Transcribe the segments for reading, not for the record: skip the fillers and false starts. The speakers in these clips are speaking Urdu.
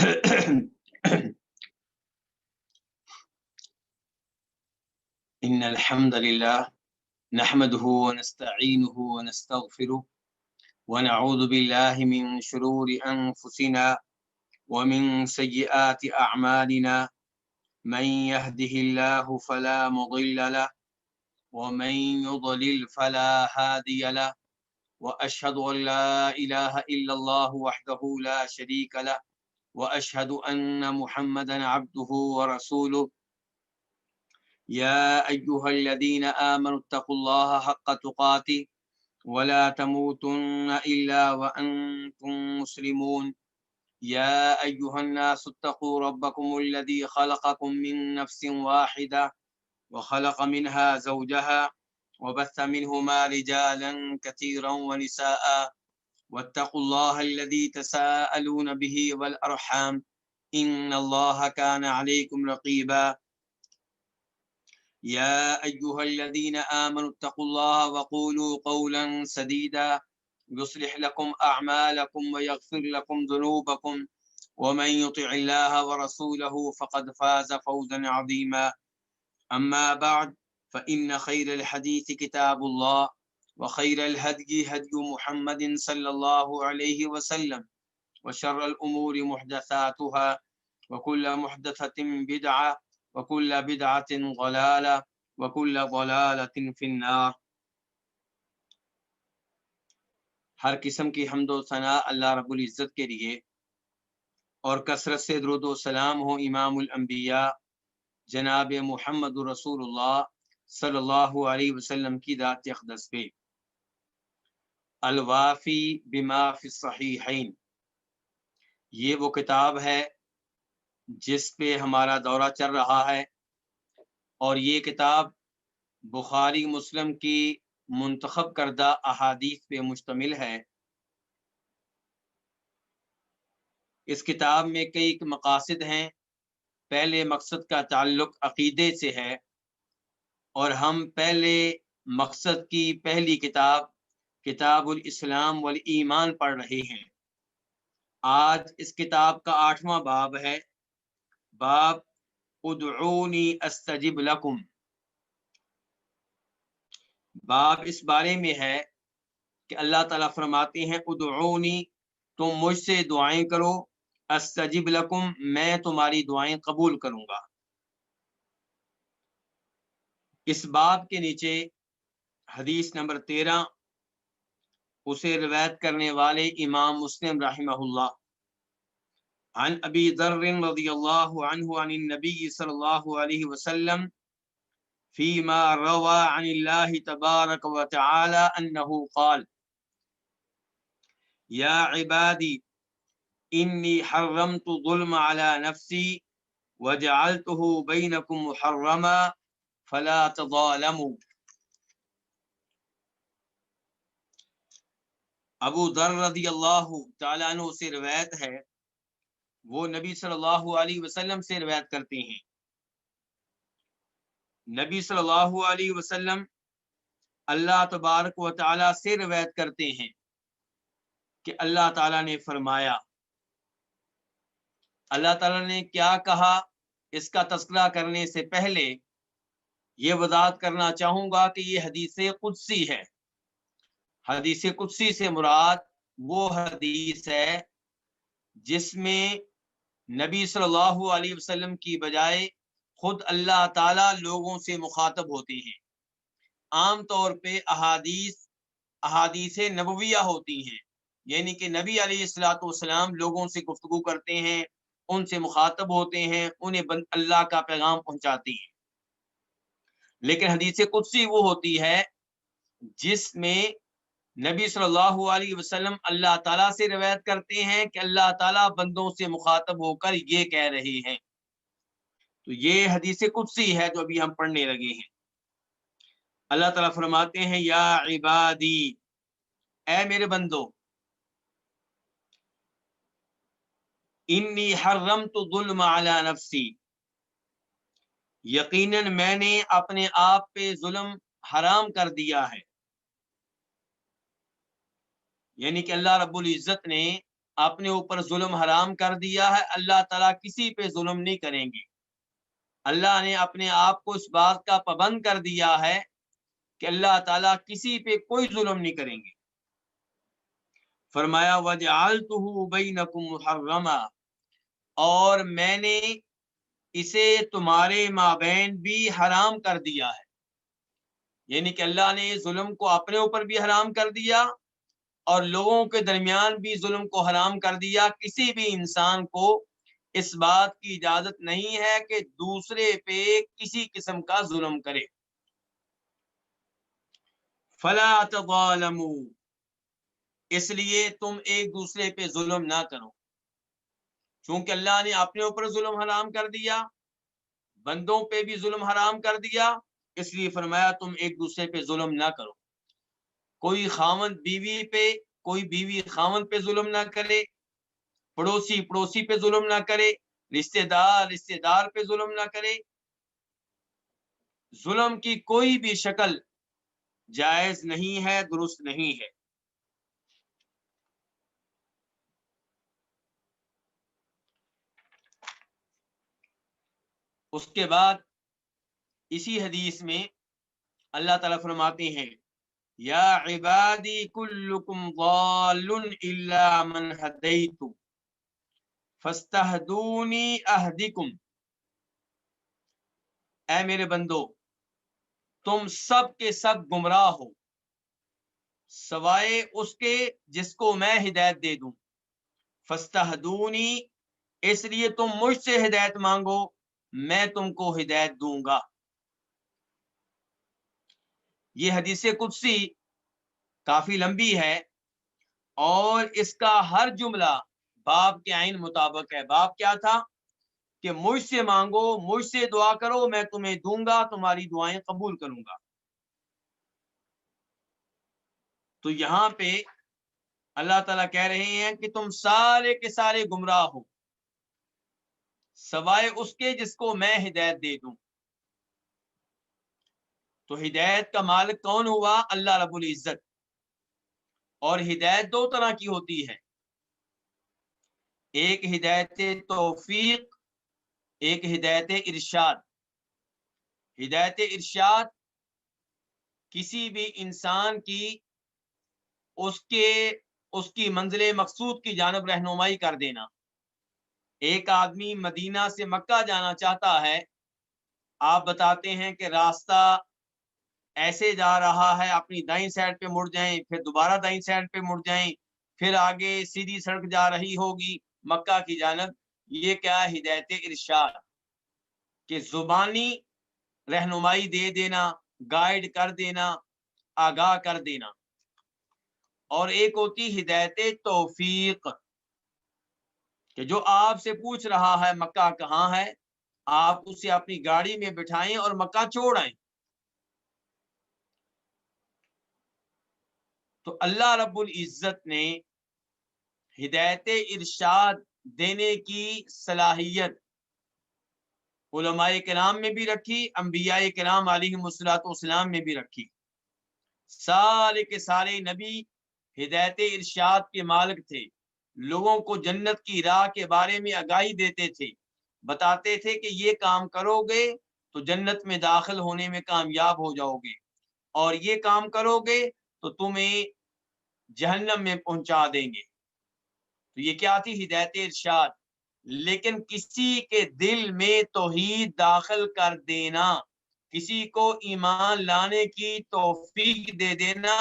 إن الحمد لله نحمده ونستعينه ونستغفره ونعوذ بالله من شرور أنفسنا ومن سيئات أعمالنا من يهده الله فلا مضل له ومن يضلل فلا هادي له وأشهد أن لا إله إلا الله وحده لا شريك له وأشهد أن محمدا عبده ورسوله يا أيها الذين آمنوا اتقوا الله حق تقاته ولا تموتن إلا وأنتم مسلمون يا أيها الناس اتقوا ربكم الذي خلقكم من نفس واحدة وخلق منها زوجها وبث منهما رجالا كثيرا ونساء واتقوا الله الذي تساءلون به والأرحام إن الله كان عليكم رقيبا يا أيها الذين آمنوا اتقوا الله وقولوا قولا سديدا يصلح لكم أعمالكم ويغفر لكم ذنوبكم ومن يطع الله ورسوله فقد فاز فوزا عظيما أما بعد فإن خير الحديث كتاب الله وخير الهدي هدي محمد صلى الله عليه وسلم وشر الأمور محدثاتها وكل محدثة بدعة وكل بدعة ضلالة وكل ضلالة في النار۔ ہر قسم کی حمد و ثنا اللہ رب العزت کے لیے، اور کثرت سے درود و سلام ہو امام الانبیاء جناب محمد رسول اللہ صلی اللہ علیہ وسلم کی ذات اقدس پہ۔ الوافی بما فی الصحیحین، یہ وہ کتاب ہے جس پہ ہمارا دورہ چل رہا ہے، اور یہ کتاب بخاری مسلم کی منتخب کردہ احادیث پہ مشتمل ہے۔ اس کتاب میں کئی مقاصد ہیں۔ پہلے مقصد کا تعلق عقیدے سے ہے، اور ہم پہلے مقصد کی پہلی کتاب کتاب الاسلام والایمان پڑھ رہے ہیں۔ آج اس کتاب کا 8واں باب ہے، باب ادعونی استجب لکم۔ باب اس بارے میں ہے کہ اللہ تعالیٰ فرماتے ہیں ادعونی، تم مجھ سے دعائیں کرو، استجب لکم، میں تمہاری دعائیں قبول کروں گا۔ اس باب کے نیچے حدیث نمبر 13، اسے روایت کرنے والے امام مسلم رحمہ اللہ، عن ابی ذر رضی اللہ عنہ عن النبی صلی اللہ علیہ وسلم فيما روى عن الله تبارك وتعالى أنه قال يا عبادي إني حرمت الظلم على نفسي وجعلته بينكم محرما فلا تظالموا۔ ابو ذر رضی اللہ تعالیٰ عنہ سے روایت ہے، وہ نبی صلی اللہ علیہ وسلم سے روایت کرتے ہیں۔ نبی صلی اللہ علیہ وسلم اللہ تبارک و تعالیٰ سے روایت کرتے ہیں کہ اللہ تعالیٰ نے فرمایا۔ اللہ تعالیٰ نے کیا کہا، اس کا تذکرہ کرنے سے پہلے یہ وضاحت کرنا چاہوں گا کہ یہ حدیث قدسی ہے۔ حدیث قدسی سے مراد وہ حدیث ہے جس میں نبی صلی اللہ علیہ وسلم کی بجائے خود اللہ تعالیٰ لوگوں سے مخاطب ہوتے ہیں۔ عام طور پہ احادیث نبویہ ہوتی ہیں، یعنی کہ نبی علیہ الصلوۃ والسلام لوگوں سے گفتگو کرتے ہیں، ان سے مخاطب ہوتے ہیں، انہیں اللہ کا پیغام پہنچاتے ہیں۔ لیکن حدیث قدسی وہ ہوتی ہے جس میں نبی صلی اللہ علیہ وسلم اللہ تعالیٰ سے روایت کرتے ہیں کہ اللہ تعالیٰ بندوں سے مخاطب ہو کر یہ کہہ رہے ہیں۔ تو یہ حدیث قدسی ہے جو ابھی ہم پڑھنے لگے ہیں۔ اللہ تعالیٰ فرماتے ہیں یا عبادی، اے میرے بندو، انی حرمت الظلم علی نفسی، یقیناً میں نے اپنے آپ پہ ظلم حرام کر دیا ہے۔ یعنی کہ اللہ رب العزت نے اپنے اوپر ظلم حرام کر دیا ہے، اللہ تعالیٰ کسی پہ ظلم نہیں کریں گے۔ اللہ نے اپنے آپ کو اس بات کا پابند کر دیا ہے کہ اللہ تعالیٰ کسی پہ کوئی ظلم نہیں کریں گے۔ فرمایا وَجَعَلْتُهُ بَيْنَكُمْ مُحَرَّمًا، اور میں نے اسے تمہارے مابین بھی حرام کر دیا ہے، یعنی کہ اللہ نے ظلم کو اپنے اوپر بھی حرام کر دیا اور لوگوں کے درمیان بھی ظلم کو حرام کر دیا۔ کسی بھی انسان کو اس بات کی اجازت نہیں ہے کہ دوسرے پہ کسی قسم کا ظلم کرے۔ فلا تظالموا، اس لیے تم ایک دوسرے پہ ظلم نہ کرو، چونکہ اللہ نے اپنے اوپر ظلم حرام کر دیا، بندوں پہ بھی ظلم حرام کر دیا، اس لیے فرمایا تم ایک دوسرے پہ ظلم نہ کرو۔ کوئی خاوند بیوی پہ، کوئی بیوی خاوند پہ ظلم نہ کرے، پڑوسی پڑوسی پہ ظلم نہ کرے، رشتہ دار پہ ظلم نہ کرے۔ ظلم کی کوئی بھی شکل جائز نہیں ہے، درست نہیں ہے۔ اس کے بعد اسی حدیث میں اللہ تعالیٰ فرماتے ہیں یا عبادی کلکم ضال الا من ہدیت فاستہدونی اہدکم، اے میرے بندو تم سب کے سب گمراہ ہو سوائے اس کے جس کو میں ہدایت دے دوں۔ فاستہدونی، اس لیے تم مجھ سے ہدایت مانگو، میں تم کو ہدایت دوں گا۔ یہ حدیث قدسی کافی لمبی ہے اور اس کا ہر جملہ باب کے عین مطابق ہے۔ باب کیا تھا کہ مجھ سے مانگو، مجھ سے دعا کرو، میں تمہیں دوں گا، تمہاری دعائیں قبول کروں گا۔ تو یہاں پہ اللہ تعالیٰ کہہ رہے ہیں کہ تم سارے کے سارے گمراہ ہو سوائے اس کے جس کو میں ہدایت دے دوں۔ تو ہدایت کا مالک کون ہوا؟ اللہ رب العزت۔ اور ہدایت دو طرح کی ہوتی ہے، ایک ہدایت توفیق، ایک ہدایت ارشاد۔ ہدایت ارشاد کسی بھی انسان کی اس کی منزل مقصود کی جانب رہنمائی کر دینا۔ ایک آدمی مدینہ سے مکہ جانا چاہتا ہے، آپ بتاتے ہیں کہ راستہ ایسے جا رہا ہے، اپنی دائیں سائڈ پہ مڑ جائیں، پھر دوبارہ دائیں سائڈ پہ مڑ جائیں، پھر آگے سیدھی سڑک جا رہی ہوگی مکہ کی جانب۔ یہ کیا ہے؟ ہدایت ارشاد، کہ زبانی رہنمائی دے دینا، گائیڈ کر دینا، آگاہ کر دینا۔ اور ایک ہوتی ہدایت توفیق، کہ جو آپ سے پوچھ رہا ہے مکہ کہاں ہے، آپ اسے اپنی گاڑی میں بٹھائیں اور مکہ چھوڑ آئیں۔ تو اللہ رب العزت نے ہدایت ارشاد دینے کی صلاحیت علماء کرام میں بھی رکھی، انبیاء کرام علیہم الصلوۃ والسلام میں بھی رکھی۔ سارے کے سارے نبی ہدایت ارشاد کے مالک تھے، لوگوں کو جنت کی راہ کے بارے میں آگاہی دیتے تھے، بتاتے تھے کہ یہ کام کرو گے تو جنت میں داخل ہونے میں کامیاب ہو جاؤ گے، اور یہ کام کرو گے تو تمہیں جہنم میں پہنچا دیں گے۔ تو یہ کیا تھی؟ ہدایت ارشاد۔ لیکن کسی کے دل میں توحید داخل کر دینا، کسی کو ایمان لانے کی توفیق دے دینا،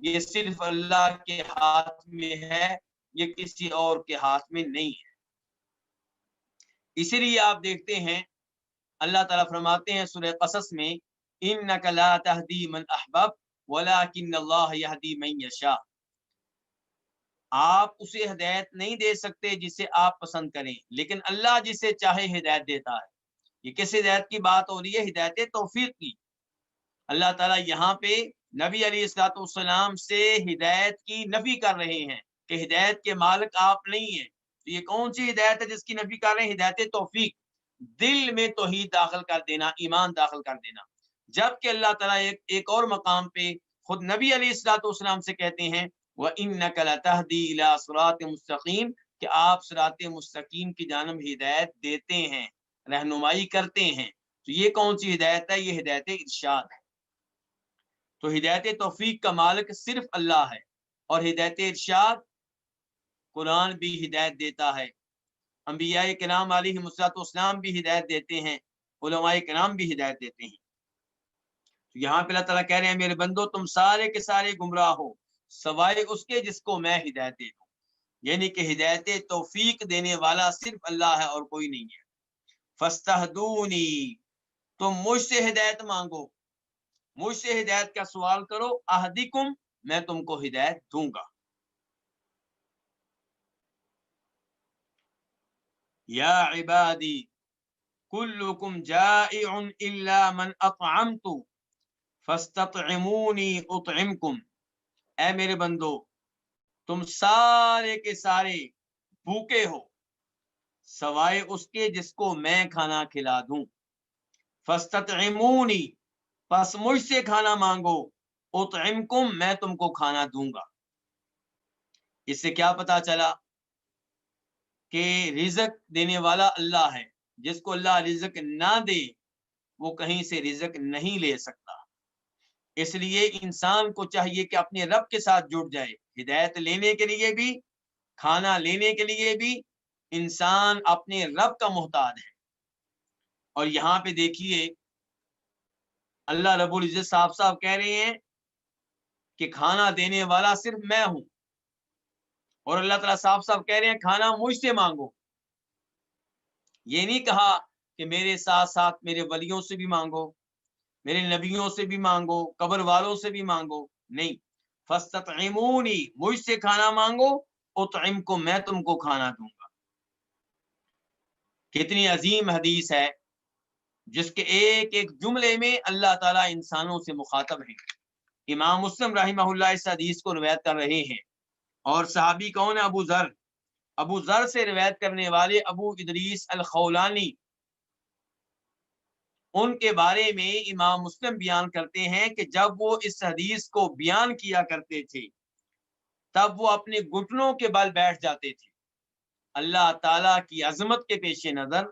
یہ صرف اللہ کے ہاتھ میں ہے، یہ کسی اور کے ہاتھ میں نہیں ہے۔ اسی لیے آپ دیکھتے ہیں اللہ تعالیٰ فرماتے ہیں سورہ قصص میں انک لا تہدی من احببت ولکن اللہ یہدی من یشاء، آپ اسے ہدایت نہیں دے سکتے جسے آپ پسند کریں، لیکن اللہ جسے چاہے ہدایت دیتا ہے۔ یہ کس ہدایت کی بات ہو رہی ہے؟ ہدایت توفیق کی۔ اللہ تعالیٰ یہاں پہ نبی علیہ الصلوۃ والسلام سے ہدایت کی نفی کر رہے ہیں کہ ہدایت کے مالک آپ نہیں ہیں۔ تو یہ کون سی ہدایت ہے جس کی نفی کر رہے ہیں؟ ہدایت توفیق، دل میں توحید داخل کر دینا، ایمان داخل کر دینا۔ جبکہ اللہ تعالیٰ ایک اور مقام پہ خود نبی علیہ الصلوۃ والسلام سے کہتے ہیں وَإِنَّكَ لَتَهْدِي إِلَىٰ صِرَاطٍ مُسْتَقِيمٍ کہ آپ صراط مستقیم کی جانب ہدایت دیتے ہیں، رہنمائی کرتے ہیں۔ تو یہ کون سی ہدایت ہے؟ یہ ہدایت ارشاد ہے۔ تو ہدایت توفیق کا مالک صرف اللہ ہے، اور ہدایت ارشاد قرآن بھی ہدایت دیتا ہے، انبیاء کرام علیہ السلام بھی ہدایت دیتے ہیں، علماء کرام بھی ہدایت دیتے ہیں۔ تو یہاں پہ اللہ تعالیٰ کہہ رہے ہیں میرے بندو تم سارے کے سارے گمراہ ہو سوائے اس کے جس کو میں ہدایت دے دوں، یعنی کہ ہدایت توفیق دینے والا صرف اللہ ہے اور کوئی نہیں ہے۔ فاستہدونی تم مجھ سے ہدایت مانگو، مجھ سے ہدایت کا سوال کرو، اہدکم میں تم کو ہدایت دوں گا۔ یا عبادی کلکم جائع الا من اطعمت فاستطعمونی اطعمکم، اے میرے بندو تم سارے کے سارے بھوکے ہو سوائے اس کے جس کو میں کھانا کھلا دوں، فاستطعمونی پس مجھ سے کھانا مانگو، اطعمکم میں تم کو کھانا دوں گا۔ اس سے کیا پتا چلا کہ رزق دینے والا اللہ ہے، جس کو اللہ رزق نہ دے وہ کہیں سے رزق نہیں لے سکتا۔ اس لیے انسان کو چاہیے کہ اپنے رب کے ساتھ جڑ جائے، ہدایت لینے کے لیے بھی، کھانا لینے کے لیے بھی انسان اپنے رب کا محتاج ہے۔ اور یہاں پہ دیکھیے اللہ رب العزت صاحب کہہ رہے ہیں کہ کھانا دینے والا صرف میں ہوں، اور اللہ تعالیٰ صاحب کہہ رہے ہیں کھانا مجھ سے مانگو۔ یہ نہیں کہا کہ میرے ساتھ ساتھ میرے ولیوں سے بھی مانگو، میرے نبیوں سے بھی مانگو، قبر والوں سے بھی مانگو، نہیں، فاستطعمونی مجھ سے کھانا مانگو، اطعمکم میں تم کو کھانا دوں گا۔ کتنی عظیم حدیث ہے جس کے ایک ایک جملے میں اللہ تعالیٰ انسانوں سے مخاطب ہے۔ امام مسلم رحمہ اللہ اس حدیث کو روایت کر رہے ہیں، اور صحابی کون ہے؟ ابو ذر۔ ابو ذر سے روایت کرنے والے ابو ادریس الخولانی، ان کے بارے میں امام مسلم بیان کرتے ہیں کہ جب وہ اس حدیث کو بیان کیا کرتے تھے تب وہ اپنے گھٹنوں کے بل بیٹھ جاتے تھے۔ اللہ تعالیٰ کی عظمت کے پیش نظر،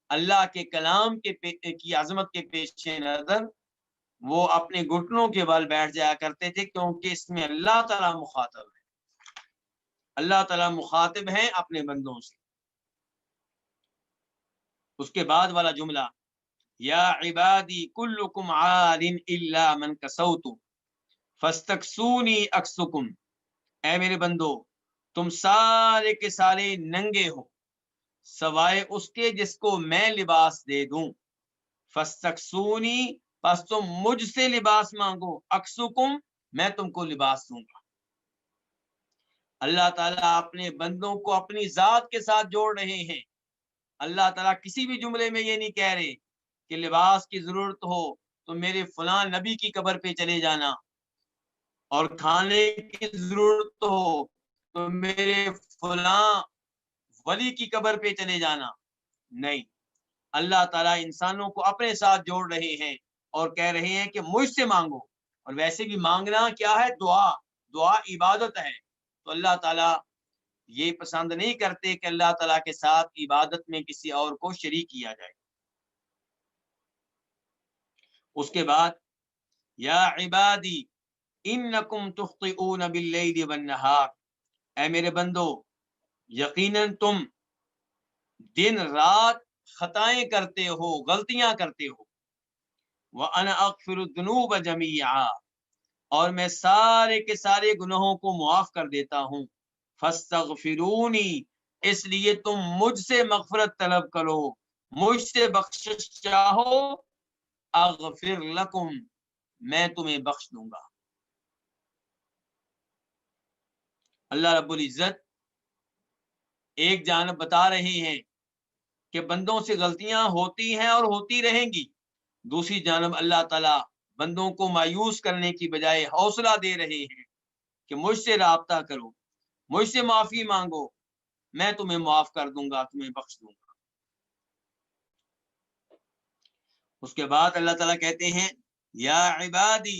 اللہ کے کلام کی عظمت کے پیش نظر وہ اپنے گھٹنوں کے بل بیٹھ جایا کرتے تھے، کیونکہ اس میں اللہ تعالیٰ مخاطب ہے، اللہ تعالیٰ مخاطب ہیں اپنے بندوں سے۔ اس کے بعد والا جملہ یا عبادی کلکم عار الا من کسوت فاستکسونی اکسکم، اے میرے بندو تم سارے کے سارے ننگے ہو سوائے اس کے جس کو میں لباس دے دوں، فاستکسونی پس تم مجھ سے لباس مانگو، اکسکم میں تم کو لباس دوں گا۔ اللہ تعالیٰ اپنے بندوں کو اپنی ذات کے ساتھ جوڑ رہے ہیں۔ اللہ تعالیٰ کسی بھی جملے میں یہ نہیں کہہ رہے کہ لباس کی ضرورت ہو تو میرے فلاں نبی کی قبر پہ چلے جانا، اور کھانے کی ضرورت ہو تو میرے فلاں ولی کی قبر پہ چلے جانا، نہیں، اللہ تعالیٰ انسانوں کو اپنے ساتھ جوڑ رہے ہیں اور کہہ رہے ہیں کہ مجھ سے مانگو۔ اور ویسے بھی مانگنا کیا ہے؟ دعا عبادت ہے، تو اللہ تعالیٰ یہ پسند نہیں کرتے کہ اللہ تعالیٰ کے ساتھ عبادت میں کسی اور کو شریک کیا جائے۔ اس کے بعد یا عبادی انکم تخطئون باللیل والنہار، اے میرے بندو یقیناً تم دن رات خطائیں کرتے ہو، غلطیاں کرتے ہو، وَأَنَا أَغْفِرُ الذُّنُوبَ جَمِيعًا اور میں سارے کے سارے گناہوں کو معاف کر دیتا ہوں، فَاسْتَغْفِرُونِي اس لیے تم مجھ سے مغفرت طلب کرو، مجھ سے بخشش چاہو، اغفر لکم میں تمہیں بخش دوں گا۔ اللہ رب العزت ایک جانب بتا رہے ہیں کہ بندوں سے غلطیاں ہوتی ہیں اور ہوتی رہیں گی، دوسری جانب اللہ تعالیٰ بندوں کو مایوس کرنے کی بجائے حوصلہ دے رہے ہیں کہ مجھ سے رابطہ کرو، مجھ سے معافی مانگو، میں تمہیں معاف کر دوں گا، تمہیں بخش دوں گا۔ اس کے بعد اللہ تعالیٰ کہتے ہیں یا عبادی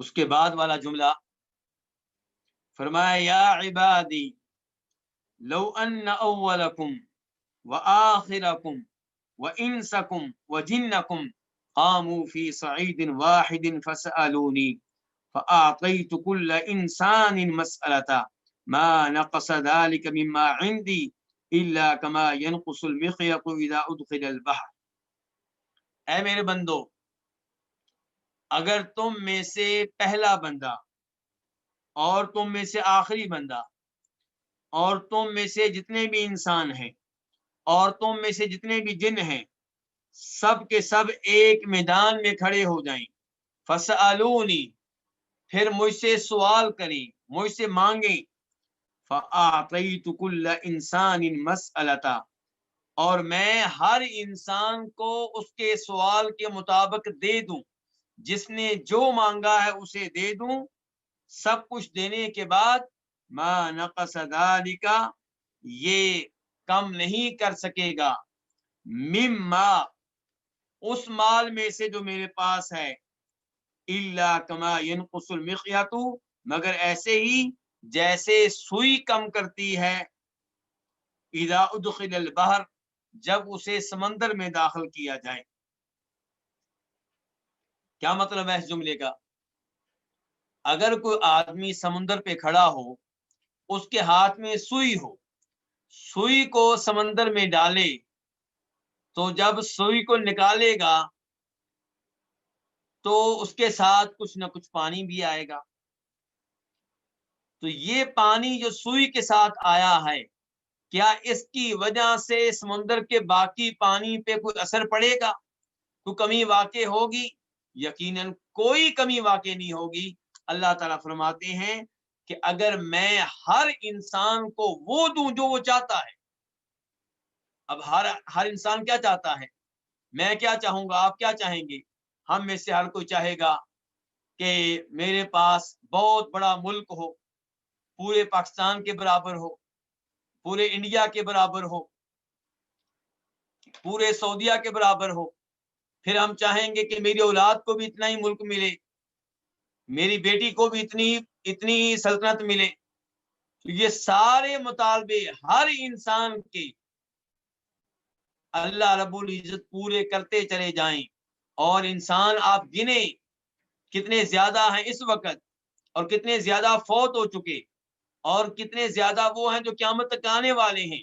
اس کے بعد والا جملہ فرمایا یا عبادی لو ان اولکم وآخرکم وانسکم وجنکم قاموا فی صعید واحد فسألونی فأعطیت کل انسان مسألتا ما نقص ذلك مما عندی الا كما ينقص المخيط اذا ادخل البحر۔ اے میرے بندو، اگر تم میں سے پہلا بندہ اور تم میں سے آخری بندہ اور تم میں سے جتنے بھی انسان ہیں اور تم میں سے جتنے بھی جن ہیں، سب کے سب ایک میدان میں کھڑے ہو جائیں، فسألونی، پھر مجھ سے سوال کریں، مجھ سے مانگیں، فأعطیت کل انسان مسألتا، اور میں ہر انسان کو اس کے سوال کے مطابق دے دوں، جس نے جو مانگا ہے اسے دے دوں، سب کچھ دینے کے بعد ما نقص ذالک، یہ کم نہیں کر سکے گا، مما، اس مال میں سے جو میرے پاس ہے، الا کما ينقص المخيط، مگر ایسے ہی جیسے سوئی کم کرتی ہے، اذا ادخل البحر، جب اسے سمندر میں داخل کیا جائے۔ کیا مطلب ہے اس جملے کا؟ اگر کوئی آدمی سمندر پہ کھڑا ہو، اس کے ہاتھ میں سوئی ہو، سوئی کو سمندر میں ڈالے تو جب سوئی کو نکالے گا تو اس کے ساتھ کچھ نہ کچھ پانی بھی آئے گا، تو یہ پانی جو سوئی کے ساتھ آیا ہے، کیا اس کی وجہ سے سمندر کے باقی پانی پہ کوئی اثر پڑے گا؟ کوئی کمی واقع ہوگی؟ یقیناً کوئی کمی واقع نہیں ہوگی۔ اللہ تعالیٰ فرماتے ہیں کہ اگر میں ہر انسان کو وہ دوں جو وہ چاہتا ہے، اب ہر انسان کیا چاہتا ہے؟ میں کیا چاہوں گا، آپ کیا چاہیں گے؟ ہم میں سے ہر کوئی چاہے گا کہ میرے پاس بہت بڑا ملک ہو، پورے پاکستان کے برابر ہو، پورے انڈیا کے برابر ہو، پورے سعودیہ کے برابر ہو، پھر ہم چاہیں گے کہ میری اولاد کو بھی اتنا ہی ملک ملے، میری بیٹی کو بھی اتنی ہی سلطنت ملے۔ یہ سارے مطالبے ہر انسان کے اللہ رب العزت پورے کرتے چلے جائیں، اور انسان آپ گنے کتنے زیادہ ہیں اس وقت، اور کتنے زیادہ فوت ہو چکے، اور کتنے زیادہ وہ ہیں جو قیامت تک آنے والے ہیں۔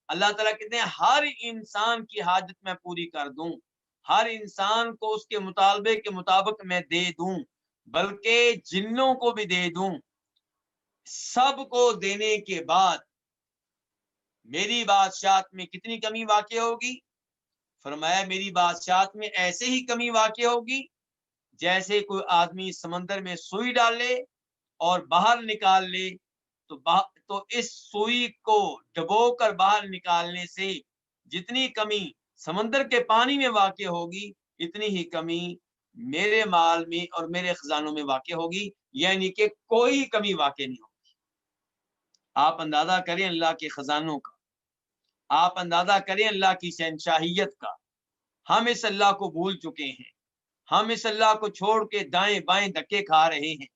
اللہ تعالیٰ کہتے ہیں ہر انسان کی حاجت میں پوری کر دوں، ہر انسان کو اس کے مطالبے کے مطابق میں دے دوں، بلکہ جنوں کو بھی دے دوں۔ سب کو دینے کے بعد میری بادشاہت میں کتنی کمی واقع ہوگی؟ فرمایا میری بادشاہت میں ایسے ہی کمی واقع ہوگی جیسے کوئی آدمی سمندر میں سوئی ڈال لے اور باہر نکال لے، تو اس سوئی کو ڈبو کر باہر نکالنے سے جتنی کمی سمندر کے پانی میں واقع ہوگی، اتنی ہی کمی میرے مال میں اور میرے خزانوں میں واقع ہوگی، یعنی کہ کوئی کمی واقع نہیں ہوگی۔ آپ اندازہ کریں اللہ کے خزانوں کا، آپ اندازہ کریں اللہ کی شہنشاہیت کا۔ ہم اس اللہ کو بھول چکے ہیں، ہم اس اللہ کو چھوڑ کے دائیں بائیں دھکے کھا رہے ہیں،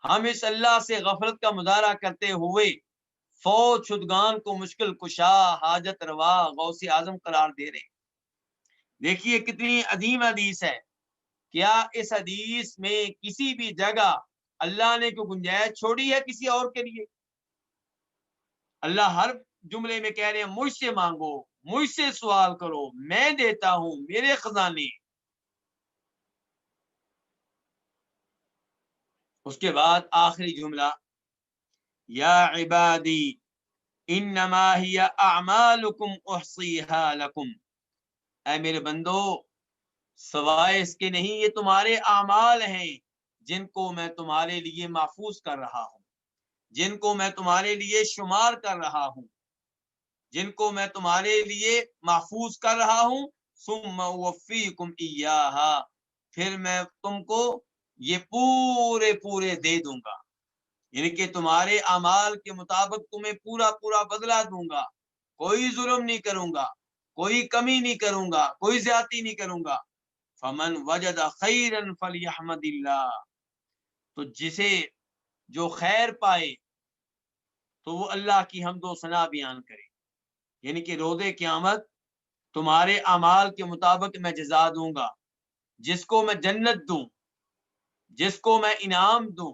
ہم اس اللہ سے غفلت کا مظاہرہ کرتے ہوئے فوت شدگان کو مشکل کشا، حاجت روا، غوث اعظم قرار دے رہے ہیں۔ دیکھیے کتنی عظیم حدیث ہے، کیا اس حدیث میں کسی بھی جگہ اللہ نے کوئی گنجائش چھوڑی ہے کسی اور کے لیے؟ اللہ ہر جملے میں کہہ رہے ہیں مجھ سے مانگو، مجھ سے سوال کرو، میں دیتا ہوں، میرے خزانے۔ اس کے بعد آخری جملہ یا عبادی انما ہی اعمالکم احصیہا لکم، اے میرے بندو سوائے اس کے نہیں، یہ تمہارے اعمال ہیں جن کو میں تمہارے لیے محفوظ کر رہا ہوں، جن کو میں تمہارے لیے شمار کر رہا ہوں، جن کو میں تمہارے لیے محفوظ کر رہا ہوں، ثم اوفیکم ایہا، پھر میں تم کو یہ پورے دے دوں گا، یعنی کہ تمہارے اعمال کے مطابق تمہیں پورا بدلہ دوں گا، کوئی ظلم نہیں کروں گا، کوئی کمی نہیں کروں گا، کوئی زیادتی نہیں کروں گا۔ فمن وجد خیرا فلیحمد اللہ، تو جسے جو خیر پائے تو وہ اللہ کی حمد و ثنا بیان کرے، یعنی کہ روز قیامت تمہارے اعمال کے مطابق میں جزا دوں گا، جس کو میں جنت دوں، جس کو میں انعام دوں،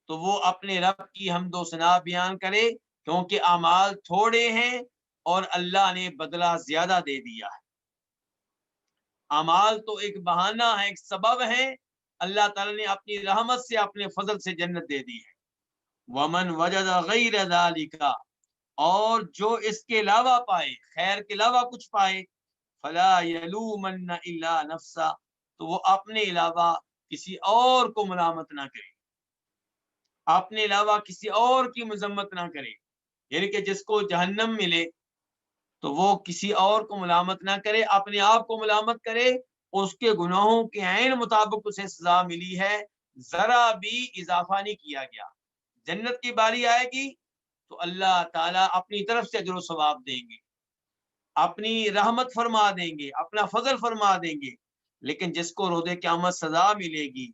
تو وہ اپنے رب کی حمد و ثنا بیان کرے، کیونکہ اعمال تھوڑے ہیں اور اللہ نے بدلہ زیادہ دے دیا ہے۔ اعمال تو ایک بہانہ ہے، ایک سبب ہے، اللہ تعالیٰ نے اپنی رحمت سے، اپنے فضل سے جنت دے دی ہے۔ ومن وجد غیر ذالک، اور جو اس کے علاوہ پائے، خیر کے علاوہ کچھ پائے، فلا یلومن الا نفسا، تو وہ اپنے علاوہ کسی اور کو ملامت نہ کرے، اپنے علاوہ کسی اور کی مذمت نہ کرے، یعنی کہ جس کو جہنم ملے تو وہ کسی اور کو ملامت نہ کرے، اپنے آپ کو ملامت کرے، اس کے گناہوں کے عین مطابق اسے سزا ملی ہے، ذرا بھی اضافہ نہیں کیا گیا۔ جنت کی باری آئے گی تو اللہ تعالیٰ اپنی طرف سے اجر و ثواب دیں گے، اپنی رحمت فرما دیں گے، اپنا فضل فرما دیں گے، لیکن جس کو روز قیامت سزا ملے گی،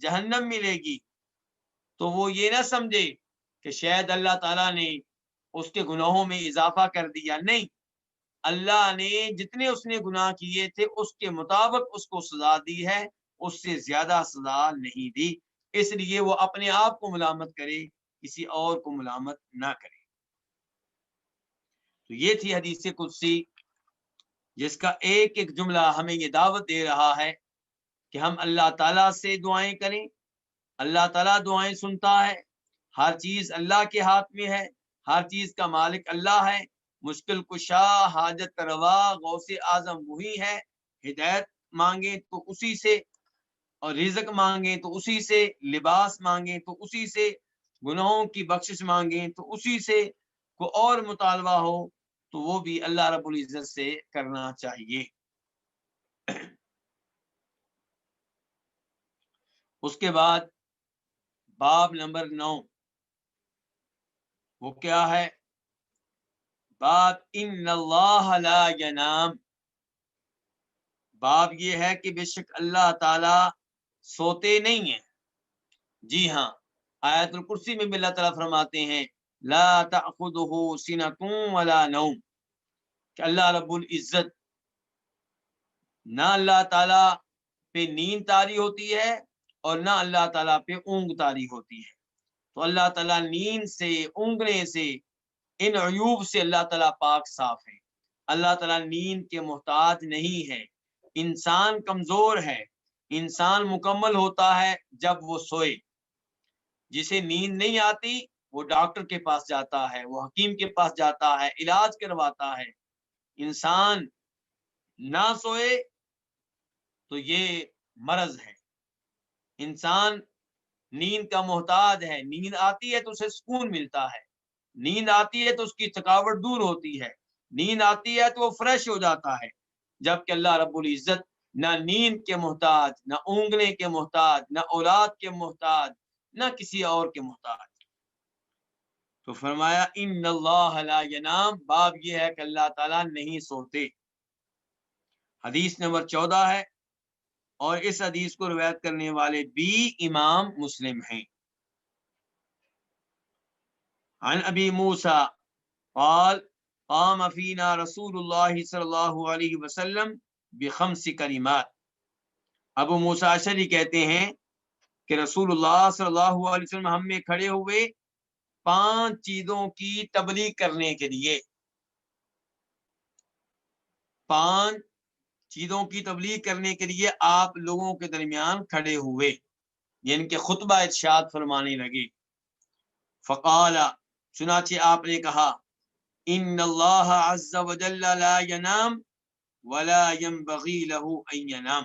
جہنم ملے گی، تو وہ یہ نہ سمجھے کہ شاید اللہ تعالیٰ نے اس کے گناہوں میں اضافہ کر دیا، نہیں، اللہ نے جتنے اس نے گناہ کیے تھے اس کے مطابق اس کو سزا دی ہے، اس سے زیادہ سزا نہیں دی، اس لیے وہ اپنے آپ کو ملامت کرے، کسی اور کو ملامت نہ کرے۔ تو یہ تھی حدیث قدسی، جس کا ایک ایک جملہ ہمیں یہ دعوت دے رہا ہے کہ ہم اللہ تعالیٰ سے دعائیں کریں، اللہ تعالیٰ دعائیں سنتا ہے، ہر چیز اللہ کے ہاتھ میں ہے، ہر چیز کا مالک اللہ ہے، مشکل کشا، حاجت روا، غوث اعظم وہی ہے، ہدایت مانگیں تو اسی سے، اور رزق مانگیں تو اسی سے، لباس مانگیں تو اسی سے، گناہوں کی بخشش مانگیں تو اسی سے، کو اور مطالبہ ہو تو وہ بھی اللہ رب العزت سے کرنا چاہیے۔ اس کے بعد باب نمبر 9، وہ کیا ہے؟ باب ان اللہ لا ینام، باب یہ ہے کہ بے شک اللہ تعالی سوتے نہیں ہیں۔ جی ہاں، آیت الکرسی میں بھی اللہ تعالیٰ فرماتے ہیں لا تأخذہ سنۃ ولا نوم، کہ اللہ رب العزت، نہ اللہ تعالیٰ پہ نیند طاری ہوتی ہے اور نہ اللہ تعالیٰ پہ اونگ طاری ہوتی ہے۔ تو اللہ تعالیٰ نیند سے، اونگنے سے، ان عیوب سے اللہ تعالیٰ پاک صاف ہے۔ اللہ تعالیٰ نیند کے محتاج نہیں ہے۔ انسان کمزور ہے، انسان مکمل ہوتا ہے جب وہ سوئے۔ جسے نیند نہیں آتی وہ ڈاکٹر کے پاس جاتا ہے، وہ حکیم کے پاس جاتا ہے، علاج کرواتا ہے۔ انسان نہ سوئے تو یہ مرض ہے۔ انسان نیند کا محتاج ہے، نیند آتی ہے تو اسے سکون ملتا ہے، نیند آتی ہے تو اس کی تھکاوٹ دور ہوتی ہے، نیند آتی ہے تو وہ فریش ہو جاتا ہے، جبکہ اللہ رب العزت نہ نیند کے محتاج، نہ اونگنے کے محتاج، نہ اولاد کے محتاج، نہ کسی اور کے محتاج۔ تو فرمایا ان اللہ لا ینام، باب یہ ہے کہ اللہ تعالیٰ نہیں سوتے۔ حدیث نمبر 14 ہے، اور اس حدیث کو روایت کرنے والے بھی امام مسلم ہیں۔ عن ابی موسیٰ قال قام فینا رسول اللہ صلی اللہ علیہ وسلم بخمس کلمات، ابو موسیٰ اشعری کہتے ہیں کہ رسول اللہ صلی اللہ علیہ وسلم ہم میں کھڑے ہوئے 5 چیزوں کی تبلیغ کرنے کے لیے، 5 چیزوں کی تبلیغ کرنے کے لیے آپ لوگوں کے درمیان کھڑے ہوئے، یعنی کہ خطبہ ارشاد فرمانے لگے۔ فقال، چنانچہ آپ نے کہا ان اللہ عز وجل لا ینام ولا ينبغي له ان ینام،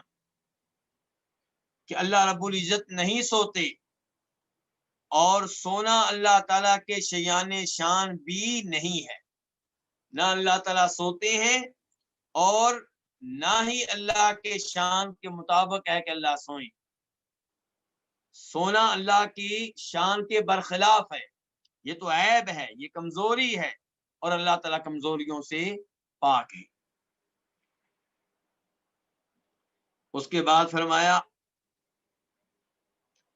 کہ اللہ رب العزت نہیں سوتے اور سونا اللہ تعالیٰ کے شیان شان بھی نہیں ہے۔ نہ اللہ تعالیٰ سوتے ہیں اور نہ ہی اللہ کے شان کے مطابق ہے کہ اللہ سوئیں۔ سونا اللہ کی شان کے برخلاف ہے، یہ تو عیب ہے، یہ کمزوری ہے، اور اللہ تعالیٰ کمزوریوں سے پاک ہے۔ اس کے بعد فرمایا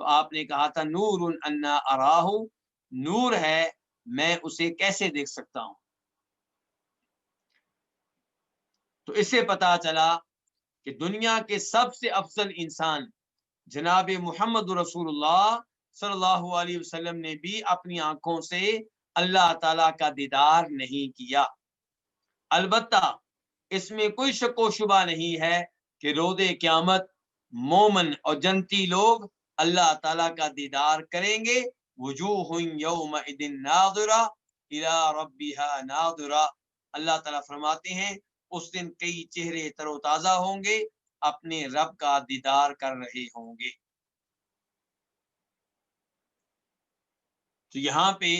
تو آپ نے کہا تھا نور انا اراہ، نور ہے میں اسے کیسے دیکھ سکتا ہوں۔ تو اس سے پتا چلا کہ دنیا کے سب سے افضل انسان جناب محمد رسول اللہ صلی اللہ علیہ وسلم نے بھی اپنی آنکھوں سے اللہ تعالی کا دیدار نہیں کیا۔ البتہ اس میں کوئی شک و شبہ نہیں ہے کہ روز قیامت مومن اور جنتی لوگ اللہ تعالیٰ کا دیدار کریں گے۔ وجوہ یومئذ ناظرہ الی ربها ناظرہ، اللہ تعالیٰ فرماتے ہیں اس دن کئی چہرے تر و تازہ ہوں گے، اپنے رب کا دیدار کر رہے ہوں گے۔ تو یہاں پہ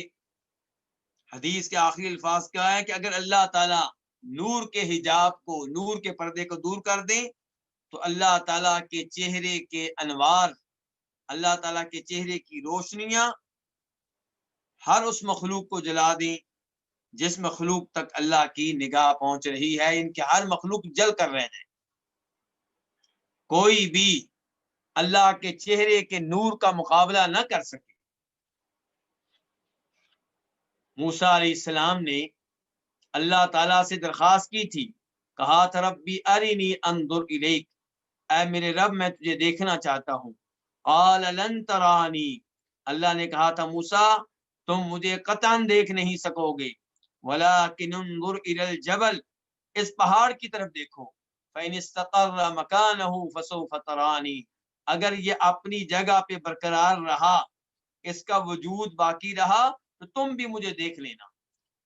حدیث کے آخری الفاظ کیا ہے کہ اگر اللہ تعالیٰ نور کے حجاب کو، نور کے پردے کو دور کر دیں تو اللہ تعالیٰ کے چہرے کے انوار، اللہ تعالیٰ کے چہرے کی روشنیاں ہر اس مخلوق کو جلا دیں جس مخلوق تک اللہ کی نگاہ پہنچ رہی ہے، ان کے ہر مخلوق جل کر رہ جائے، کوئی بھی اللہ کے چہرے کے نور کا مقابلہ نہ کر سکے۔ موسیٰ علیہ السلام نے اللہ تعالیٰ سے درخواست کی تھی، کہا تھا ربی ارنی انظر الیک، اے میرے رب میں تجھے دیکھنا چاہتا ہوں۔ قال لن ترانی، اللہ نے کہا تھا موسیٰ تم مجھے قطعاً دیکھ نہیں سکو گے، ولکن انظر الی الجبل، اس پہاڑ کی طرف دیکھو، فإن استقر مکانہ فسوف ترانی، اگر یہ اپنی جگہ پہ برقرار رہا، اس کا وجود باقی رہا تو تم بھی مجھے دیکھ لینا۔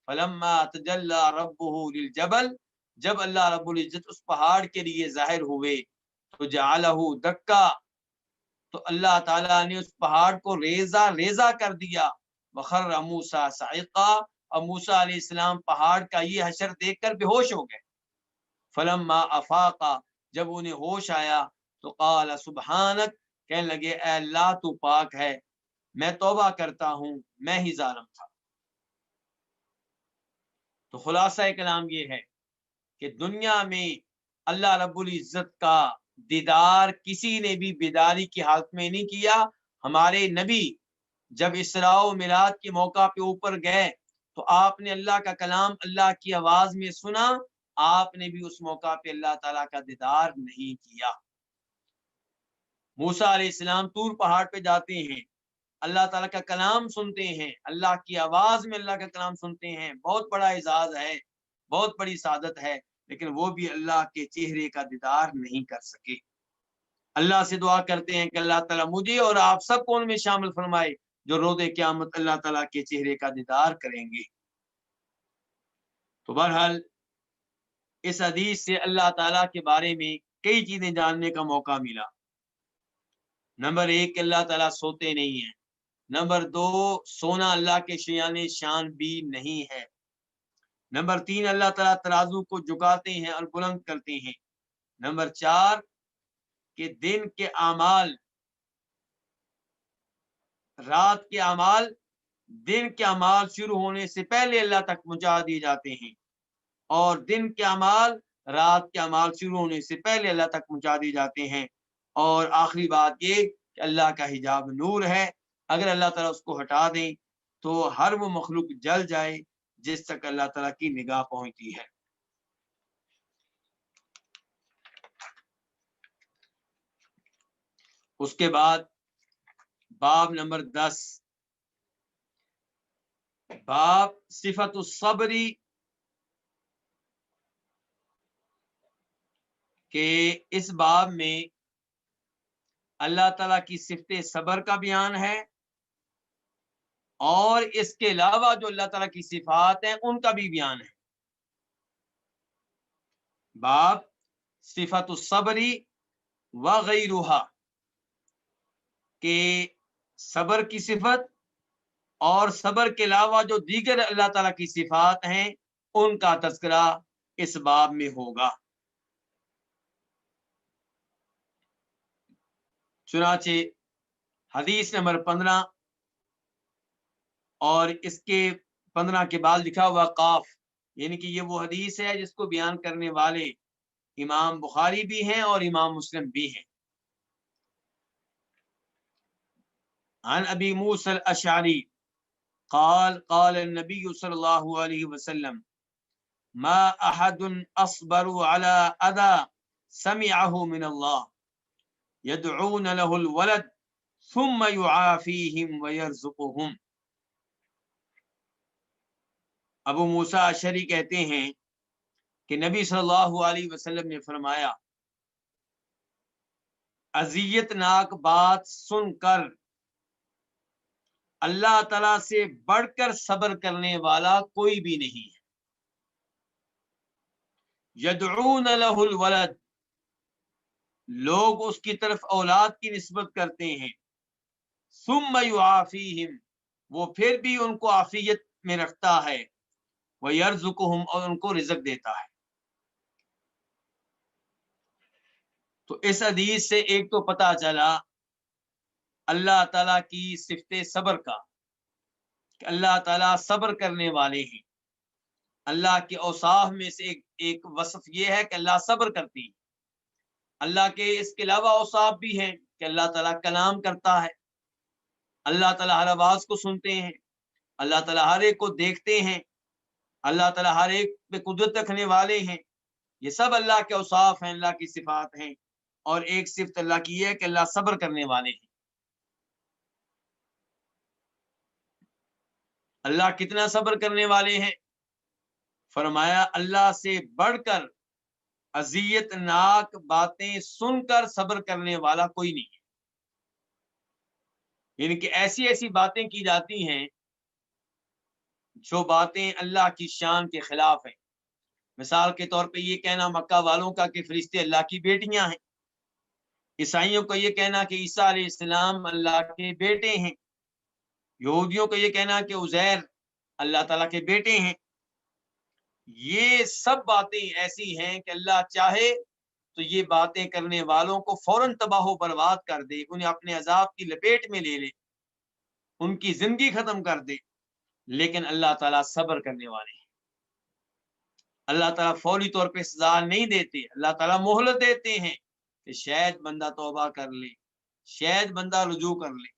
فلما تجلی ربہ للجبل، جب اللہ رب العزت اس پہاڑ کے لیے ظاہر ہوئے تو جعلہ دکا، تو اللہ تعالیٰ نے اس پہاڑ کو ریزہ ریزہ کر دیا۔ وخر موسیٰ صعقا، اور موسیٰ علیہ السلام پہاڑ کا یہ حشر دیکھ کر بے ہوش ہو گئے۔ فلما افاقا، جب انہیں ہوش آیا تو قال سبحانک، کہنے لگے اے اللہ تو پاک ہے، میں توبہ کرتا ہوں، میں ہی ظالم تھا۔ تو خلاصہ کلام یہ ہے کہ دنیا میں اللہ رب العزت کا دیدار کسی نے بھی بیداری کی حالت میں نہیں کیا۔ ہمارے نبی جب اسراء و معراج کے موقع پہ اوپر گئے تو آپ نے اللہ کا کلام اللہ کی آواز میں سنا، آپ نے بھی اس موقع پہ اللہ تعالیٰ کا دیدار نہیں کیا۔ موسیٰ علیہ السلام طور پہاڑ پہ جاتے ہیں، اللہ تعالیٰ کا کلام سنتے ہیں، اللہ کی آواز میں اللہ کا کلام سنتے ہیں، بہت بڑا اعزاز ہے، بہت بڑی سعادت ہے، لیکن وہ بھی اللہ کے چہرے کا دیدار نہیں کر سکے۔ اللہ سے دعا کرتے ہیں کہ اللہ تعالیٰ مجھے اور آپ سب کو ان میں شامل فرمائے جو روز قیامت اللہ تعالیٰ کے چہرے کا دیدار کریں گے۔ تو بہرحال اس حدیث سے اللہ تعالیٰ کے بارے میں کئی چیزیں جاننے کا موقع ملا۔ نمبر 1 کہ اللہ تعالیٰ سوتے نہیں ہیں۔ نمبر 2 سونا اللہ کے شان بھی نہیں ہے۔ نمبر 3 اللہ تعالیٰ ترازو کو جھکاتے ہیں اور بلند کرتے ہیں۔ نمبر 4 کہ دن کے اعمال، رات کے اعمال دن کے اعمال شروع ہونے سے پہلے اللہ تک پہنچا دیے جاتے ہیں، اور دن کے اعمال رات کے اعمال شروع ہونے سے پہلے اللہ تک پہنچا دیے جاتے ہیں۔ اور آخری بات یہ کہ اللہ کا حجاب نور ہے، اگر اللہ تعالیٰ اس کو ہٹا دیں تو ہر وہ مخلوق جل جائے جس تک اللہ تعالیٰ کی نگاہ پہنچتی ہے۔ اس کے بعد باب نمبر 10، باب صفت الصبری، کہ اس باب میں اللہ تعالیٰ کی صفت صبر کا بیان ہے، اور اس کے علاوہ جو اللہ تعالیٰ کی صفات ہیں ان کا بھی بیان ہے۔ باب صفت الصبری وغیرہا، کہ صبر کی صفت اور صبر کے علاوہ جو دیگر اللہ تعالیٰ کی صفات ہیں ان کا تذکرہ اس باب میں ہوگا۔ چنانچہ حدیث نمبر 15 اور اس کے 15 کے بعد لکھا ہوا قاف، یعنی کہ یہ وہ حدیث ہے جس کو بیان کرنے والے امام بخاری بھی ہیں اور امام مسلم بھی ہیں۔ عن ابی موسى الاشعری قال قال النبی صلی اللہ علیہ وسلم ما احد اصبر على اذى سمعه من الله يدعون له الولد ثم يعافيهم ويرزقهم. ابو موسیٰ اشعری کہتے ہیں کہ نبی صلی اللہ علیہ وسلم نے فرمایا اذیت ناک بات سن کر اللہ تعالیٰ سے بڑھ کر صبر کرنے والا کوئی بھی نہیں ہے. یدعون له الولد، لوگ اس کی طرف اولاد کی نسبت کرتے ہیں. ثم یعافیہم، وہ پھر بھی ان کو عافیت میں رکھتا ہے. ویرزقہم، اور ان کو رزق دیتا ہے. تو اس حدیث سے ایک تو پتہ چلا اللہ تعالیٰ کی صفت صبر کا، کہ اللہ تعالیٰ صبر کرنے والے ہیں. اللہ کے اوصاف میں سے ایک وصف یہ ہے کہ اللہ صبر کرتی ہے. اللہ کے اس کے علاوہ اوصاف بھی ہیں کہ اللہ تعالیٰ کلام کرتا ہے، اللہ تعالیٰ ہر آواز کو سنتے ہیں، اللہ تعالیٰ ہر ایک کو دیکھتے ہیں، اللہ تعالیٰ ہر ایک پہ قدرت رکھنے والے ہیں. یہ سب اللہ کے اوصاف ہیں، اللہ کی صفات ہیں. اور ایک صفت اللہ کی ہے کہ اللہ صبر کرنے والے ہیں. اللہ کتنا صبر کرنے والے ہیں؟ فرمایا اللہ سے بڑھ کر اذیت ناک باتیں سن کر صبر کرنے والا کوئی نہیں ہے. یعنی کہ ایسی ایسی باتیں کی جاتی ہیں جو باتیں اللہ کی شان کے خلاف ہیں. مثال کے طور پہ یہ کہنا مکہ والوں کا کہ فرشتے اللہ کی بیٹیاں ہیں. عیسائیوں کا یہ کہنا کہ عیسیٰ علیہ السلام اللہ کے بیٹے ہیں. یہودیوں کا یہ کہنا کہ عزیر اللہ تعالیٰ کے بیٹے ہیں. یہ سب باتیں ایسی ہیں کہ اللہ چاہے تو یہ باتیں کرنے والوں کو فوراً تباہ و برباد کر دے، انہیں اپنے عذاب کی لپیٹ میں لے لے، ان کی زندگی ختم کر دے. لیکن اللہ تعالیٰ صبر کرنے والے ہیں. اللہ تعالیٰ فوری طور پہ سزا نہیں دیتے، اللہ تعالیٰ مہلت دیتے ہیں کہ شاید بندہ توبہ کر لے، شاید بندہ رجوع کر لے.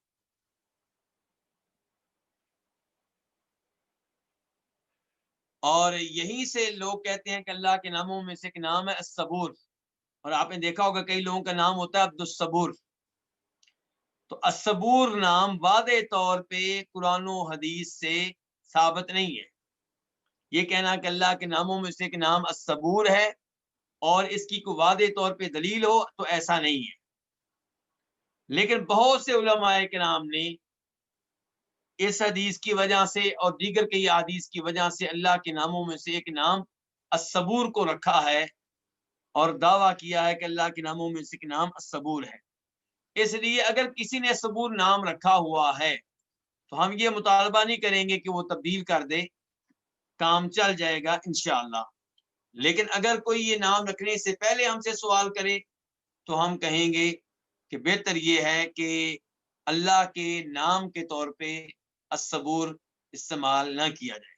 اور یہیں سے لوگ کہتے ہیں کہ اللہ کے ناموں میں سے ایک نام ہے الصبور. اور آپ نے دیکھا ہوگا کئی لوگوں کا نام ہوتا ہے عبد الصبور. تو الصبور نام واضح طور پہ قرآن و حدیث سے ثابت نہیں ہے. یہ کہنا کہ اللہ کے ناموں میں سے ایک نام الصبور ہے اور اس کی کوئی واضح طور پہ دلیل ہو، تو ایسا نہیں ہے. لیکن بہت سے علماء کرام نے اس حدیث کی وجہ سے اور دیگر کئی احادیث کی وجہ سے اللہ کے ناموں میں سے ایک نام الصبور کو رکھا ہے اور دعویٰ کیا ہے کہ اللہ کے ناموں میں سے ایک نام الصبور ہے. اس لیے اگر کسی نے صبور نام رکھا ہوا ہے تو ہم یہ مطالبہ نہیں کریں گے کہ وہ تبدیل کر دے، کام چل جائے گا انشاءاللہ. لیکن اگر کوئی یہ نام رکھنے سے پہلے ہم سے سوال کرے تو ہم کہیں گے کہ بہتر یہ ہے کہ اللہ کے نام کے طور پہ الصبور استعمال نہ کیا جائے.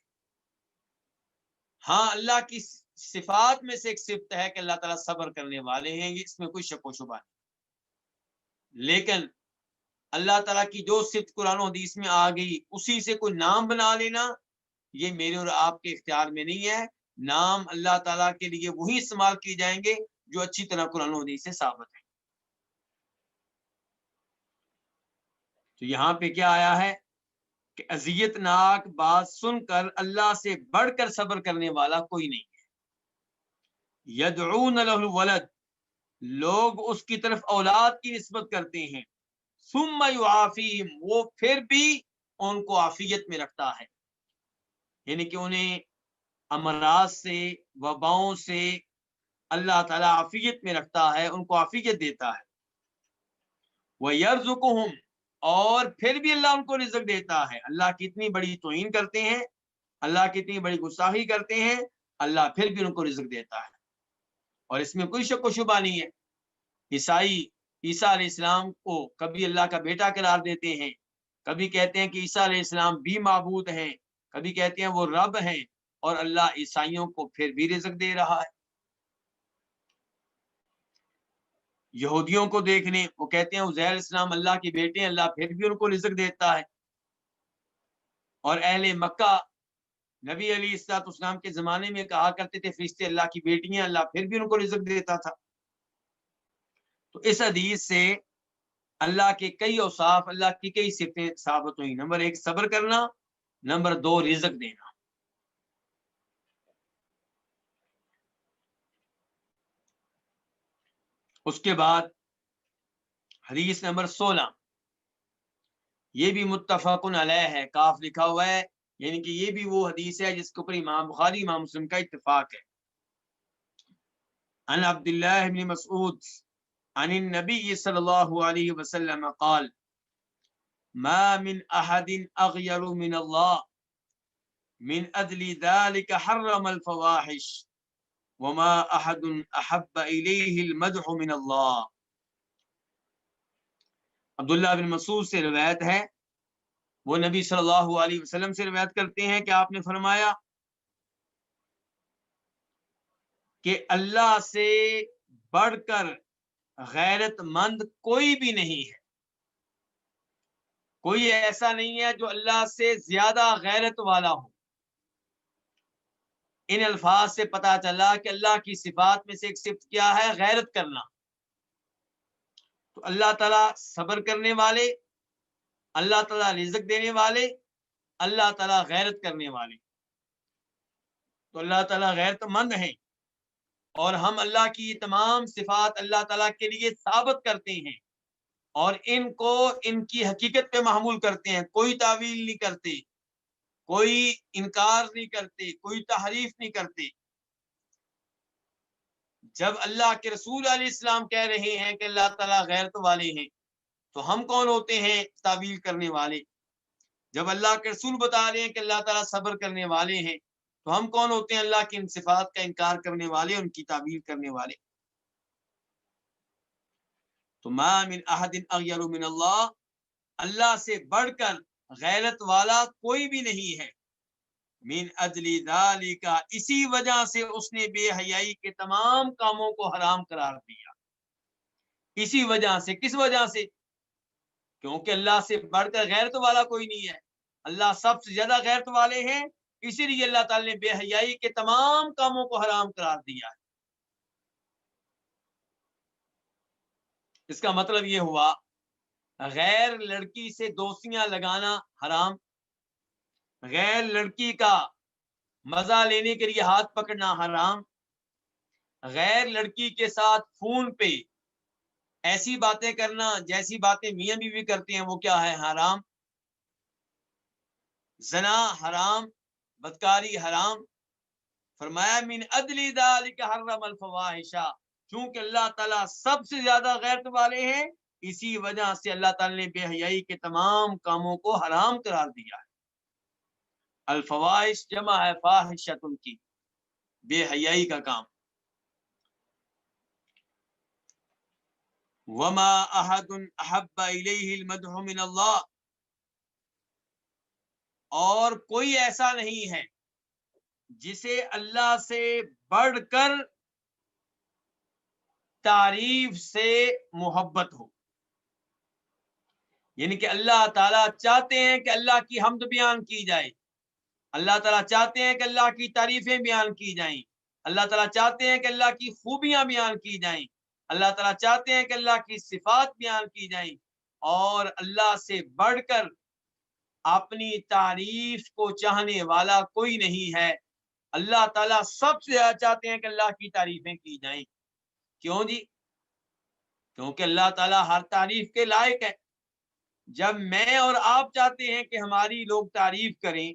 ہاں اللہ کی صفات میں سے ایک صفت ہے کہ اللہ تعالیٰ صبر کرنے والے ہیں، اس میں کوئی شک و شبہ نہیں. لیکن اللہ تعالیٰ کی جو صفت قرآن و حدیث میں آ گئی اسی سے کوئی نام بنا لینا یہ میرے اور آپ کے اختیار میں نہیں ہے. نام اللہ تعالیٰ کے لیے وہی استعمال کیے جائیں گے جو اچھی طرح قرآن و حدیث سے ثابت ہے. تو یہاں پہ کیا آیا ہے کہ اذیت ناک بات سن کر اللہ سے بڑھ کر صبر کرنے والا کوئی نہیں ہے. یدعون له الولد، لوگ اس کی طرف اولاد کی نسبت کرتے ہیں. ثم یعافیہم، وہ پھر بھی ان کو عافیت میں رکھتا ہے. یعنی کہ انہیں امراض سے وباؤں سے اللہ تعالیٰ عافیت میں رکھتا ہے، ان کو عافیت دیتا ہے. وَيَرْزُقُهُمْ، اور پھر بھی اللہ ان کو رزق دیتا ہے. اللہ کی اتنی بڑی توہین کرتے ہیں، اللہ کی اتنی بڑی گستاخی کرتے ہیں، اللہ پھر بھی ان کو رزق دیتا ہے. اور اس میں کوئی شک و شبہ نہیں ہے. عیسائی عیسیٰ علیہ السلام کو کبھی اللہ کا بیٹا قرار دیتے ہیں، کبھی کہتے ہیں کہ عیسیٰ علیہ السلام بھی معبود ہیں، کبھی کہتے ہیں وہ رب ہیں، اور اللہ عیسائیوں کو پھر بھی رزق دے رہا ہے. یہودیوں کو دیکھنے، وہ کہتے ہیں عزیر علیہ السلام اللہ کے بیٹے ہیں، اللہ پھر بھی ان کو رزق دیتا ہے۔ اور اہل مکہ نبی علیہ الصلوۃ والسلام کے زمانے میں کہا کرتے تھے فرشتے اللہ کی بیٹی ہیں، اللہ پھر بھی ان کو رزق دیتا تھا۔ تو اس حدیث سے اللہ کے کئی اوصاف، اللہ کی کئی صفتیں ثابت ہوئی۔ نمبر 1 صبر کرنا، نمبر 2 رزق دینا۔ اس کے بعد حدیث نمبر 16، یہ بھی متفق علیہ ہے، کاف لکھا ہوا ہے، یعنی کہ یہ بھی وہ حدیث ہے جس کے اوپر امام بخاری امام مسلم کا اتفاق ہے۔ عن عبد اللہ بن مسعود عن النبی صلی اللہ علیہ وسلم قال ما من احد اغیر من اللہ من اجل ذلك حرم الفواحش وما احد احب الیہ المدح من اللہ۔ عبداللہ بن مسعود سے روایت ہے، وہ نبی صلی اللہ علیہ وسلم سے روایت کرتے ہیں کہ آپ نے فرمایا کہ اللہ سے بڑھ کر غیرت مند کوئی بھی نہیں ہے، کوئی ایسا نہیں ہے جو اللہ سے زیادہ غیرت والا ہو۔ ان الفاظ سے پتہ چلا کہ اللہ کی صفات میں سے ایک صفت کیا ہے؟ غیرت کرنا۔ تو اللہ تعالیٰ صبر کرنے والے، اللہ تعالیٰ رزق دینے والے، اللہ تعالیٰ غیرت کرنے والے، تو اللہ تعالیٰ غیرت مند ہیں، اور ہم اللہ کی تمام صفات اللہ تعالیٰ کے لیے ثابت کرتے ہیں اور ان کو ان کی حقیقت پہ محمول کرتے ہیں، کوئی تعویل نہیں کرتے، کوئی انکار نہیں کرتے، کوئی تحریف نہیں کرتے۔ جب اللہ کے رسول علیہ السلام کہہ رہے ہیں کہ اللہ تعالیٰ غیرت والے ہیں، تو ہم کون ہوتے ہیں تعویل کرنے والے؟ جب اللہ کے رسول بتا رہے ہیں کہ اللہ تعالیٰ صبر کرنے والے ہیں، تو ہم کون ہوتے ہیں اللہ کی ان صفات کا انکار کرنے والے، ان کی تعویل کرنے والے؟ تو ما من احد اغیر من اللہ، اللہ سے بڑھ کر غیرت والا کوئی بھی نہیں ہے۔ من اجل ذالک، اسی وجہ سے اس نے بے حیائی کے تمام کاموں کو حرام قرار دیا۔ اسی وجہ سے، کس وجہ سے؟ کیونکہ اللہ سے بڑھ کر غیرت والا کوئی نہیں ہے، اللہ سب سے زیادہ غیرت والے ہیں، اسی لیے اللہ تعالی نے بے حیائی کے تمام کاموں کو حرام قرار دیا ہے۔ اس کا مطلب یہ ہوا غیر لڑکی سے دوستیاں لگانا حرام، غیر لڑکی کا مزہ لینے کے لیے ہاتھ پکڑنا حرام، غیر لڑکی کے ساتھ فون پہ ایسی باتیں کرنا جیسی باتیں میاں بیوی کرتے ہیں، وہ کیا ہے؟ حرام۔ زنا حرام، بدکاری حرام۔ فرمایا من اجل ذلک حرم الفواحش، چونکہ اللہ تعالیٰ سب سے زیادہ غیرت والے ہیں، اسی وجہ سے اللہ تعالیٰ نے بے حیائی کے تمام کاموں کو حرام قرار دیا ہے۔ الفواحش جمع ہے فاحشۃ کی، بے حیائی کا کام۔ وما احد احب الیہ المدح من اللہ، اور کوئی ایسا نہیں ہے جسے اللہ سے بڑھ کر تعریف سے محبت ہو۔ یعنی کہ اللہ تعالیٰ چاہتے ہیں کہ اللہ کی حمد بیان کی جائے، اللہ تعالیٰ چاہتے ہیں کہ اللہ کی تعریفیں بیان کی جائیں، اللہ تعالیٰ چاہتے ہیں کہ اللہ کی خوبیاں بیان کی جائیں، اللہ تعالیٰ چاہتے ہیں کہ اللہ کی صفات بیان کی جائیں، اور اللہ سے بڑھ کر اپنی تعریف کو چاہنے والا کوئی نہیں ہے۔ اللہ تعالیٰ سب سے زیادہ چاہتے ہیں کہ اللہ کی تعریفیں کی جائیں۔ کیوں جی؟ کیونکہ اللہ تعالیٰ ہر تعریف کے لائق ہے۔ جب میں اور آپ چاہتے ہیں کہ ہماری لوگ تعریف کریں،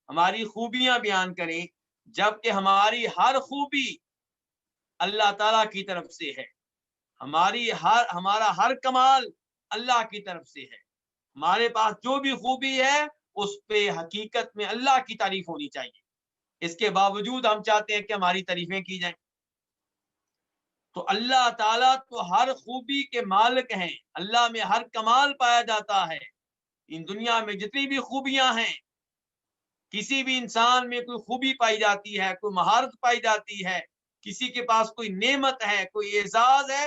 ہماری خوبیاں بیان کریں، جبکہ ہماری ہر خوبی اللہ تعالیٰ کی طرف سے ہے، ہمارا ہر کمال اللہ کی طرف سے ہے، ہمارے پاس جو بھی خوبی ہے اس پہ حقیقت میں اللہ کی تعریف ہونی چاہیے، اس کے باوجود ہم چاہتے ہیں کہ ہماری تعریفیں کی جائیں۔ تو اللہ تعالیٰ تو ہر خوبی کے مالک ہیں، اللہ میں ہر کمال پایا جاتا ہے۔ ان دنیا میں جتنی بھی خوبیاں ہیں، کسی بھی انسان میں کوئی خوبی پائی جاتی ہے، کوئی مہارت پائی جاتی ہے، کسی کے پاس کوئی نعمت ہے، کوئی اعزاز ہے،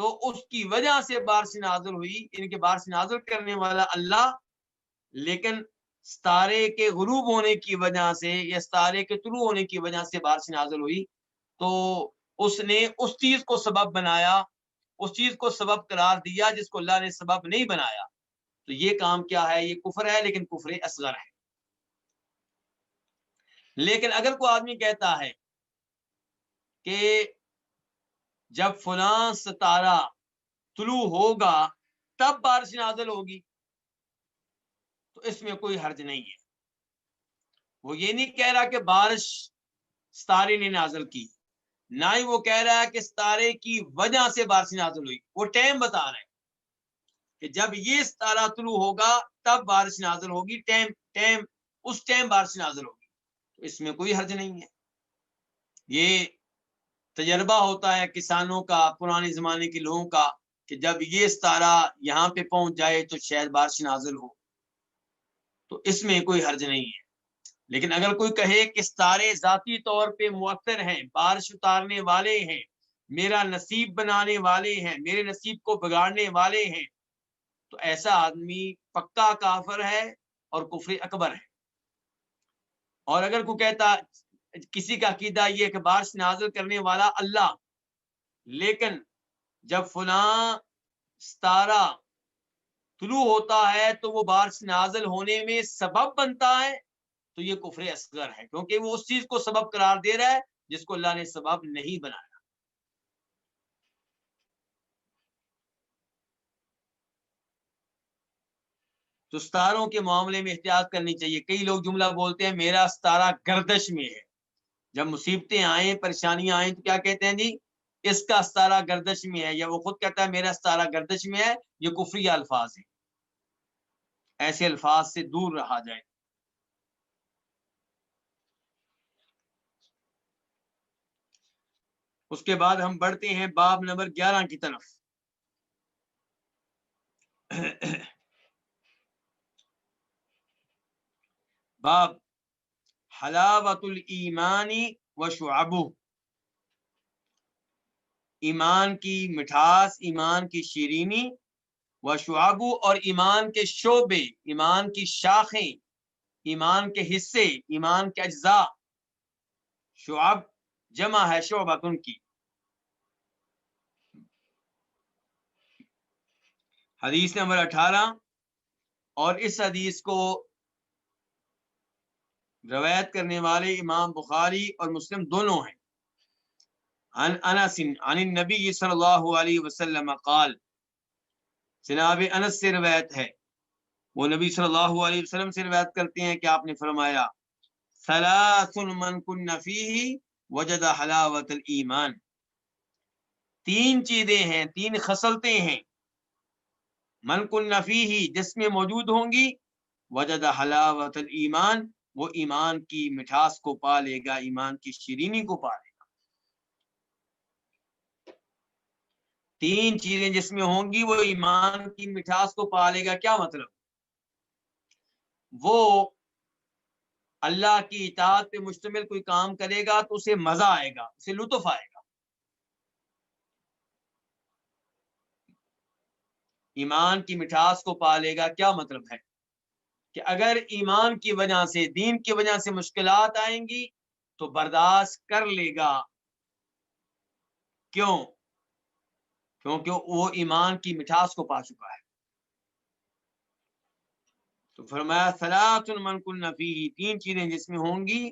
تو اس کی وجہ سے بارش نازل ہوئی، ان کے بارش نازل کرنے والا اللہ، لیکن ستارے کے غروب ہونے کی وجہ سے یا ستارے کے طلوع ہونے کی وجہ سے بارش نازل ہوئی، تو اس نے اس چیز کو سبب بنایا، اس چیز کو سبب قرار دیا جس کو اللہ نے سبب نہیں بنایا. تو یہ کام کیا ہے؟ یہ کفر ہے، لیکن کفر اصغر ہے. لیکن اگر کوئی آدمی کہتا ہے کہ جب فلاں ستارہ طلوع ہوگا تب بارش نازل ہوگی، تو اس میں کوئی حرج نہیں ہے. وہ یہ نہیں کہہ رہا کہ بارش ستارے نے نازل کی، نہ ہی وہ کہہ رہا ہے کہ ستارے کی وجہ سے بارش نازل ہوئی. وہ ٹائم بتا رہا ہے کہ جب یہ ستارہ طلوع ہوگا تب بارش نازل ہوگی، اس ٹائم بارش نازل ہوگی. تو اس میں کوئی حرج نہیں ہے. یہ تجربہ ہوتا ہے کسانوں کا، پرانے زمانے کے لوگوں کا، کہ جب یہ ستارہ یہاں پہ پہنچ جائے تو شاید بارش نازل ہو. تو اس میں کوئی حرج نہیں ہے. لیکن اگر کوئی کہے کہ ستارے ذاتی طور پہ مؤثر ہیں، بارش اتارنے والے ہیں، میرا نصیب بنانے والے ہیں، میرے نصیب کو بگاڑنے والے ہیں، تو ایسا آدمی پکا کافر ہے اور کفر اکبر ہے. اور اگر کوئی کہتا، کسی کا عقیدہ یہ کہ بارش نازل کرنے والا اللہ، لیکن جب فلاں ستارہ طلوع ہوتا ہے تو وہ بارش نازل ہونے میں سبب بنتا ہے، تو یہ کفر اصغر ہے، کیونکہ وہ اس چیز کو سبب قرار دے رہا ہے جس کو اللہ نے سبب نہیں بنایا. تو ستاروں کے معاملے میں احتیاط کرنی چاہیے. کئی لوگ جملہ بولتے ہیں میرا ستارہ گردش میں ہے. جب مصیبتیں آئیں، پریشانیاں آئیں تو کیا کہتے ہیں؟ جی اس کا ستارہ گردش میں ہے، یا وہ خود کہتا ہے میرا ستارہ گردش میں ہے. یہ کفری الفاظ ہیں، ایسے الفاظ سے دور رہا جائے. اس کے بعد ہم بڑھتے ہیں باب نمبر 11 کی طرف. باب حلاوت الایمان و شعبہ، ایمان کی مٹھاس، ایمان کی شیرینی، و شعبہ اور ایمان کے شعبے، ایمان کی شاخیں، ایمان کے حصے، ایمان کے اجزاء. شعب جمع ہے شعبۃ کی. حدیث نمبر 18، اور اس حدیث کو روایت کرنے والے امام بخاری اور مسلم دونوں ہیں. عن انس عن النبی صلی اللہ علیہ وسلم قال، جناب انس سے روایت ہے، وہ نبی صلی اللہ علیہ وسلم سے روایت کرتے ہیں کہ آپ نے فرمایا، ثلاث من کن فیہ وجد حلاوت الایمان. تین چیزیں ہیں، تین خصلتیں ہیں، من کن فیہ جس میں موجود ہوں گی، وجد حلاوت الایمان وہ ایمان کی مٹھاس کو پا لے گا، ایمان کی شیرینی کو پا لے گا. تین چیزیں جس میں ہوں گی وہ ایمان کی مٹھاس کو پا لے گا. کیا مطلب؟ وہ اللہ کی اطاعت پہ مشتمل کوئی کام کرے گا تو اسے مزہ آئے گا، اسے لطف آئے گا. ایمان کی مٹھاس کو پا لے گا کیا مطلب ہے؟ کہ اگر ایمان کی وجہ سے، دین کی وجہ سے مشکلات آئیں گی تو برداشت کر لے گا. کیوں؟ کیونکہ وہ ایمان کی مٹھاس کو پا چکا ہے. تو فرمایا ثلاث من کن فیہ، تین چیزیں جس میں ہوں گی،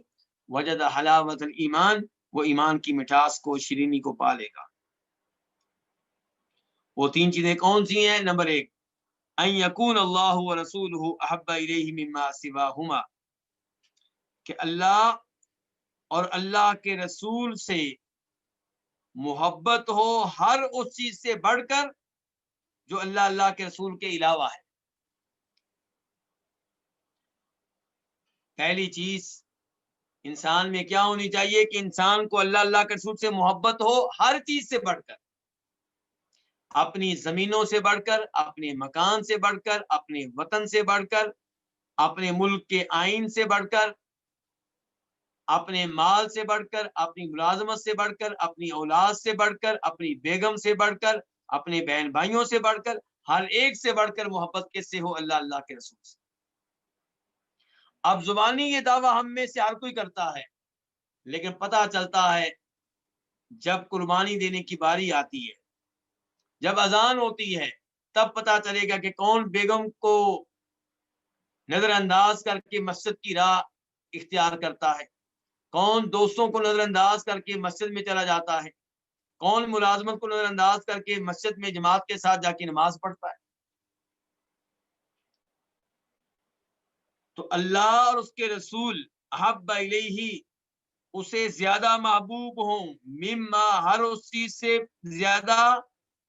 وجد حلاوت الایمان وہ ایمان کی مٹھاس کو، شیرینی کو پا لے گا. وہ تین چیزیں کون سی ہیں؟ نمبر 1، ان یکون اللہ ورسولہ احب الیہ مما سواہما، کہ اللہ اور اللہ کے رسول سے محبت ہو ہر اس چیز سے بڑھ کر جو اللہ کے رسول کے علاوہ ہے. پہلی چیز انسان میں کیا ہونی چاہیے؟ کہ انسان کو اللہ کے رسول سے محبت ہو ہر چیز سے بڑھ کر، اپنی زمینوں سے بڑھ کر، اپنے مکان سے بڑھ کر، اپنے وطن سے بڑھ کر، اپنے ملک کے آئین سے بڑھ کر، اپنے مال سے بڑھ کر، اپنی ملازمت سے بڑھ کر، اپنی اولاد سے بڑھ کر، اپنی بیگم سے بڑھ کر، اپنے بہن بھائیوں سے بڑھ کر، ہر ایک سے بڑھ کر محبت کس سے ہو؟ اللہ اللہ کے رسول سے۔ اب زبانی یہ دعویٰ ہم میں سے ہر کوئی کرتا ہے، لیکن پتہ چلتا ہے جب قربانی دینے کی باری آتی ہے، جب اذان ہوتی ہے، تب پتہ چلے گا کہ کون بیگم کو نظر انداز کر کے مسجد کی راہ اختیار کرتا ہے، کون دوستوں کو نظر انداز کر کے مسجد میں چلا جاتا ہے، کون ملازمت کو نظر انداز کر کے مسجد میں جماعت کے ساتھ جا کے نماز پڑھتا ہے۔ تو اللہ اور اس کے رسول احب الیہ، اسے زیادہ محبوب ہوں، مما، ہر اس چیز سے زیادہ،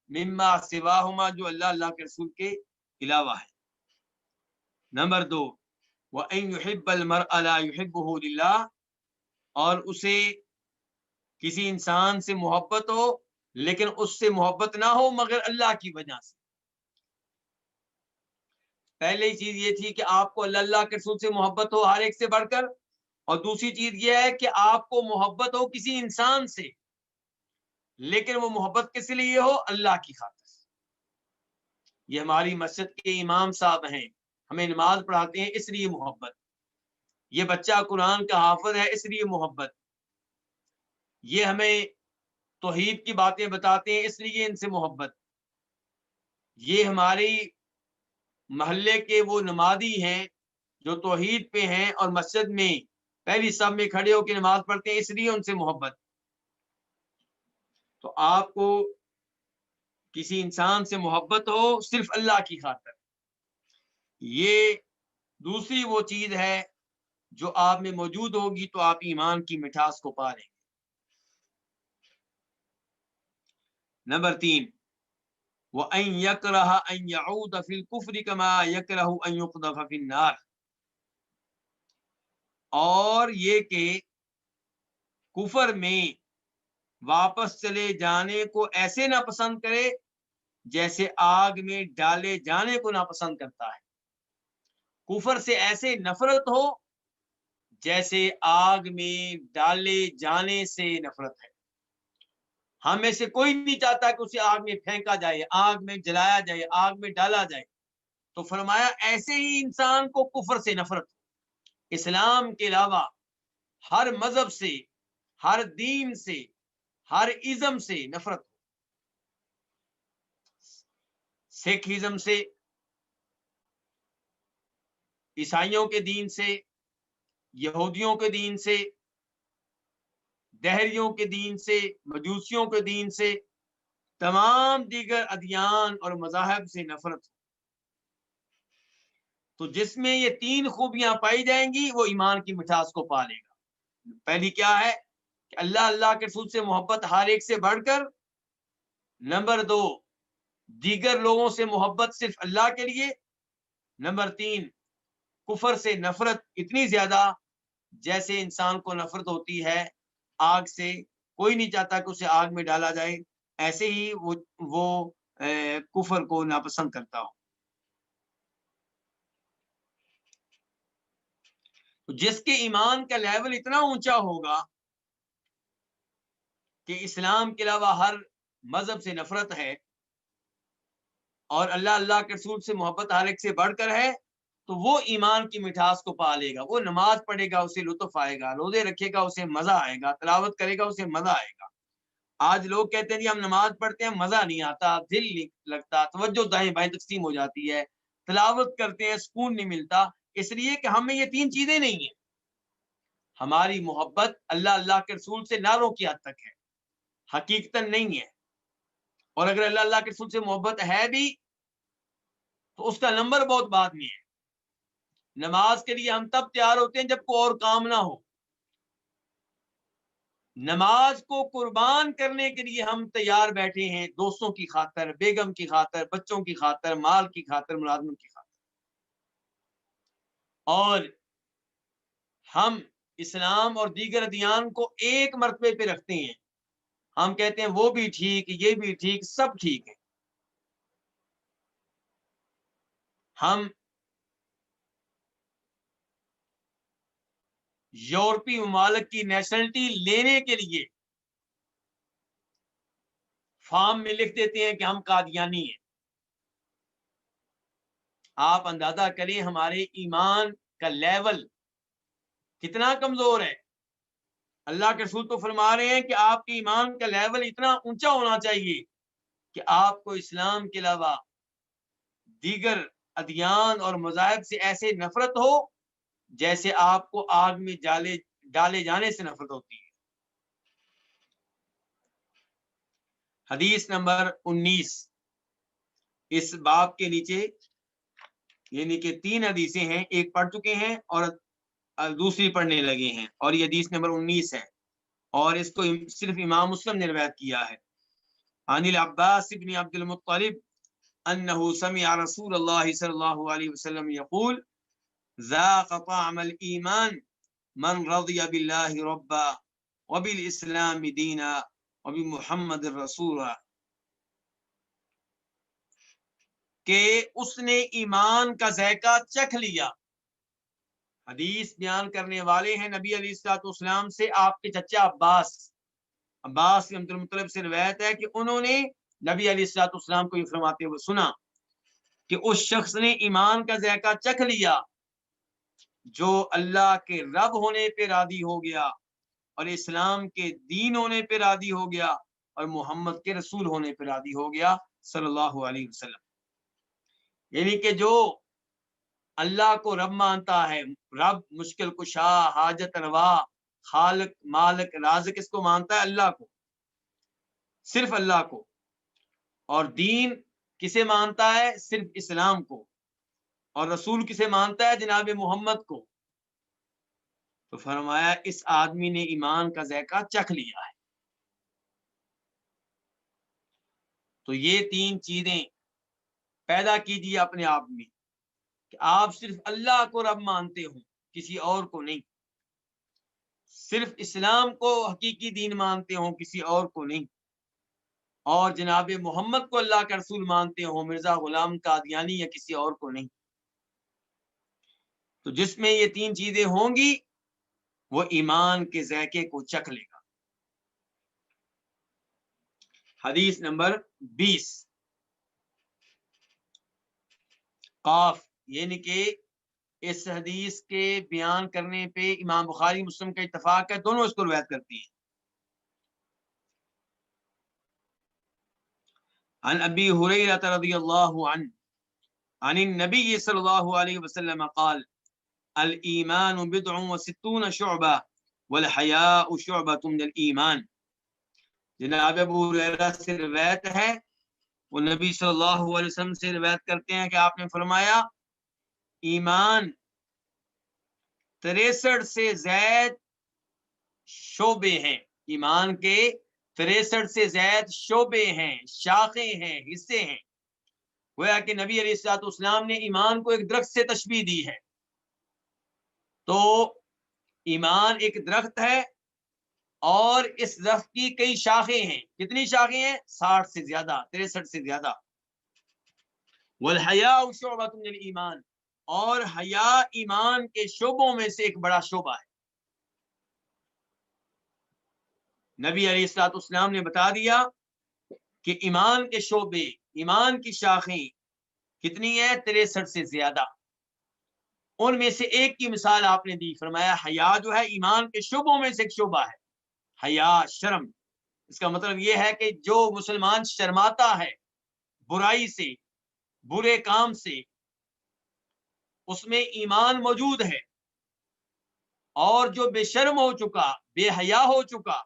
مما سواہما، جو اللہ اللہ کے رسول کے علاوہ ہے۔ نمبر 2، وَأَن يُحِبَّ الْمَرْءَ لَا يُحِبُّهُ لِلَّهِ، اور اسے کسی انسان سے محبت ہو لیکن اس سے محبت نہ ہو مگر اللہ کی وجہ سے۔ پہلی چیز یہ تھی کہ آپ کو اللہ اللہ کے رسول سے محبت ہو ہر ایک سے بڑھ کر، اور دوسری چیز یہ ہے کہ آپ کو محبت ہو کسی انسان سے، لیکن وہ محبت کس لیے ہو؟ اللہ کی خاطر۔ یہ ہماری مسجد کے امام صاحب ہیں، ہمیں نماز پڑھاتے ہیں، اس لیے محبت۔ یہ بچہ قرآن کا حافظ ہے، اس لیے محبت۔ یہ ہمیں توحید کی باتیں بتاتے ہیں، اس لیے ان سے محبت۔ یہ ہماری محلے کے وہ نمازی ہیں جو توحید پہ ہیں اور مسجد میں پہلی صف میں کھڑے ہو کے نماز پڑھتے ہیں، اس لیے ان سے محبت۔ تو آپ کو کسی انسان سے محبت ہو صرف اللہ کی خاطر، یہ دوسری وہ چیز ہے جو آپ میں موجود ہوگی تو آپ ایمان کی مٹھاس کو پا لیں گے۔ نمبر 3، وَأَن يَكْرَهَ أَن يَعُودَ فِي الْكُفْرِ كَمَا يَكْرَهُ أَن يُقْذَفَ فِي النَّارِ، اور یہ کہ کفر میں واپس چلے جانے کو ایسے ناپسند کرے جیسے آگ میں ڈالے جانے کو ناپسند کرتا ہے۔ کفر سے ایسے نفرت ہو جیسے آگ میں ڈالے جانے سے نفرت ہے۔ ہم میں سے کوئی نہیں چاہتا کہ اسے آگ میں پھینکا جائے، آگ میں جلایا جائے، آگ میں ڈالا جائے۔ تو فرمایا ایسے ہی انسان کو کفر سے نفرت ہو، اسلام کے علاوہ ہر مذہب سے، ہر دین سے، ہر ازم سے نفرت ہو۔ سکھ ازم سے، عیسائیوں کے دین سے، یہودیوں کے دین سے، دہریوں کے دین سے، مجوسیوں کے دین سے، تمام دیگر ادیان اور مذاہب سے نفرت ہو۔ تو جس میں یہ 3 خوبیاں پائی جائیں گی وہ ایمان کی مٹھاس کو پا لے گا۔ پہلی کیا ہے کہ اللہ اللہ کے رسول سے محبت ہر ایک سے بڑھ کر۔ نمبر 2، دیگر لوگوں سے محبت صرف اللہ کے لیے۔ نمبر 3، کفر سے نفرت اتنی زیادہ جیسے انسان کو نفرت ہوتی ہے آگ سے، کوئی نہیں چاہتا کہ اسے آگ میں ڈالا جائے، ایسے ہی وہ کفر کو ناپسند کرتا ہو۔ جس کے ایمان کا لیول اتنا اونچا ہوگا کہ اسلام کے علاوہ ہر مذہب سے نفرت ہے اور اللہ اللہ کے رسول سے محبت ہر ایک سے بڑھ کر ہے، تو وہ ایمان کی مٹھاس کو پا لے گا۔ وہ نماز پڑھے گا، اسے لطف آئے گا، روزے رکھے گا، اسے مزہ آئے گا، تلاوت کرے گا، اسے مزہ آئے گا۔ آج لوگ کہتے ہیں جی ہم نماز پڑھتے ہیں، مزہ نہیں آتا، دل نہیں لگتا، توجہ دائیں بائیں تقسیم ہو جاتی ہے، تلاوت کرتے ہیں، سکون نہیں ملتا، اس لیے کہ ہم میں یہ 3 چیزیں نہیں ہیں۔ ہماری محبت اللہ اللہ کے رسول سے نعروں کی حد تک ہے، حقیقتاً نہیں ہے۔ اور اگر اللہ اللہ کے رسول سے محبت ہے بھی تو اس کا نمبر بہت بعد میں ہے۔ نماز کے لیے ہم تب تیار ہوتے ہیں جب کوئی اور کام نہ ہو۔ نماز کو قربان کرنے کے لیے ہم تیار بیٹھے ہیں، دوستوں کی خاطر، بیگم کی خاطر، بچوں کی خاطر، مال کی خاطر، ملازمت کی خاطر۔ اور ہم اسلام اور دیگر ادیان کو ایک مرتبے پہ رکھتے ہیں، ہم کہتے ہیں وہ بھی ٹھیک، یہ بھی ٹھیک، سب ٹھیک ہے۔ ہم یورپی ممالک کی نیشنلٹی لینے کے لیے فارم میں لکھ دیتے ہیں کہ ہم قادیانی ہیں۔ آپ اندازہ کریں ہمارے ایمان کا لیول کتنا کمزور ہے۔ اللہ کے رسول تو فرما رہے ہیں کہ آپ کے ایمان کا لیول اتنا اونچا ہونا چاہیے کہ آپ کو اسلام کے علاوہ دیگر ادیان اور مذاہب سے ایسے نفرت ہو جیسے آپ کو آگ میں ڈالے جانے سے نفرت ہوتی ہے۔ حدیث نمبر 19 اس باب کے نیچے، یعنی کہ 3 حدیثیں ہیں، ایک پڑھ چکے ہیں اور دوسری پڑھنے لگے ہیں، اور یہ حدیث نمبر 19 ہے، اور اس کو صرف امام مسلم نے روایت کیا ہے۔ عن العباس بن عبد المطلب انه سمع رسول الله صلی اللہ علیہ وسلم يقول ذاق طعم الایمان من رضی باللہ ربا وبالاسلام دینا وبمحمد رسولا، کہ اس نے ایمان کا ذائقہ چکھ لیا۔ حدیث بیان کرنے والے ہیں نبی علیہ الصلوۃ والسلام سے آپ کے چچا عباس بن عبد المطلب سے روایت ہے کہ انہوں نے نبی علیہ الصلوۃ والسلام کو یہ فرماتے ہوئے سنا کہ اس شخص نے ایمان کا ذائقہ چکھ لیا جو اللہ کے رب ہونے پہ راضی ہو گیا اور اسلام کے دین ہونے پہ راضی ہو گیا اور محمد کے رسول ہونے پہ راضی ہو گیا صلی اللہ علیہ وسلم۔ یعنی کہ جو اللہ کو رب مانتا ہے، رب مشکل کشا، حاجت روا، خالق، مالک، رازق، اس کو مانتا ہے اللہ کو، صرف اللہ کو، اور دین کسے مانتا ہے؟ صرف اسلام کو، اور رسول کسے مانتا ہے؟ جناب محمد کو۔ تو فرمایا اس آدمی نے ایمان کا ذائقہ چکھ لیا ہے۔ تو یہ 3 چیزیں پیدا کیجیے اپنے آپ میں کہ آپ صرف اللہ کو رب مانتے ہوں، کسی اور کو نہیں، صرف اسلام کو حقیقی دین مانتے ہوں، کسی اور کو نہیں، اور جناب محمد کو اللہ کا رسول مانتے ہوں، مرزا غلام قادیانی یا کسی اور کو نہیں۔ تو جس میں یہ 3 چیزیں ہوں گی وہ ایمان کے ذائقے کو چکھ لے گا۔ حدیث نمبر 20 قاف، یعنی کہ اس حدیث کے بیان کرنے پہ امام بخاری مسلم کا اتفاق ہے، دونوں اس کو روایت کرتی ہیں۔ عن ابی ہریرہ رضی اللہ عنہ عن النبی صلی اللہ علیہ وسلم قال الایمان بضع وستون شعبہ والحیاء شعبۃ من الایمان۔ جناب ابو ہریرہ سے روایت ہے، وہ نبی صلی اللہ علیہ وسلم سے روایت کرتے ہیں کہ آپ نے فرمایا ایمان 63 سے زائد شعبے ہیں، ایمان کے 63 سے زائد شعبے ہیں، شاخیں ہیں، حصے ہیں۔ گویا کہ نبی علیہ الصلوۃ والسلام نے ایمان کو ایک درخت سے تشبیہ دی ہے۔ تو ایمان ایک درخت ہے اور اس درخت کی کئی شاخیں ہیں۔ کتنی شاخیں ہیں؟ 60 سے زیادہ، 63 سے زیادہ۔ والحیاء شعبۃ من الایمان، اور حیا ایمان کے شعبوں میں سے ایک بڑا شعبہ ہے۔ نبی علیہ الصلوۃ والسلام نے بتا دیا کہ ایمان کے شعبے، ایمان کی شاخیں کتنی ہیں؟ 63 سے زیادہ۔ ان میں سے ایک کی مثال آپ نے دی، فرمایا حیا جو ہے ایمان کے شعبوں میں سے ایک شعبہ ہے۔ حیا، شرم، اس کا مطلب یہ ہے کہ جو مسلمان شرماتا ہے برائی سے، برے کام سے، اس میں ایمان موجود ہے، اور جو بے شرم ہو چکا، بے حیا ہو چکا،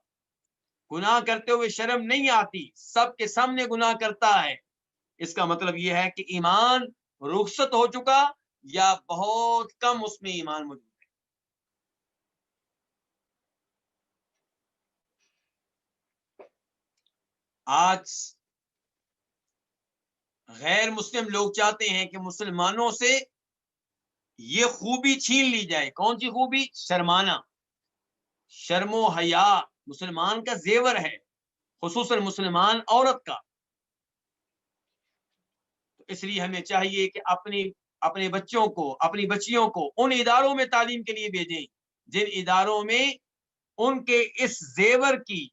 گناہ کرتے ہوئے شرم نہیں آتی، سب کے سامنے گناہ کرتا ہے، اس کا مطلب یہ ہے کہ ایمان رخصت ہو چکا یا بہت کم اس میں ایمان موجود ہے۔ آج غیر مسلم لوگ چاہتے ہیں کہ مسلمانوں سے یہ خوبی چھین لی جائے۔ کون سی خوبی؟ شرمانا۔ شرم و حیا مسلمان کا زیور ہے، خصوصاً مسلمان عورت کا۔ اس لیے ہمیں چاہیے کہ اپنے بچوں کو، اپنی بچیوں کو ان اداروں میں تعلیم کے لیے بھیجیں جن اداروں میں ان کے اس زیور کی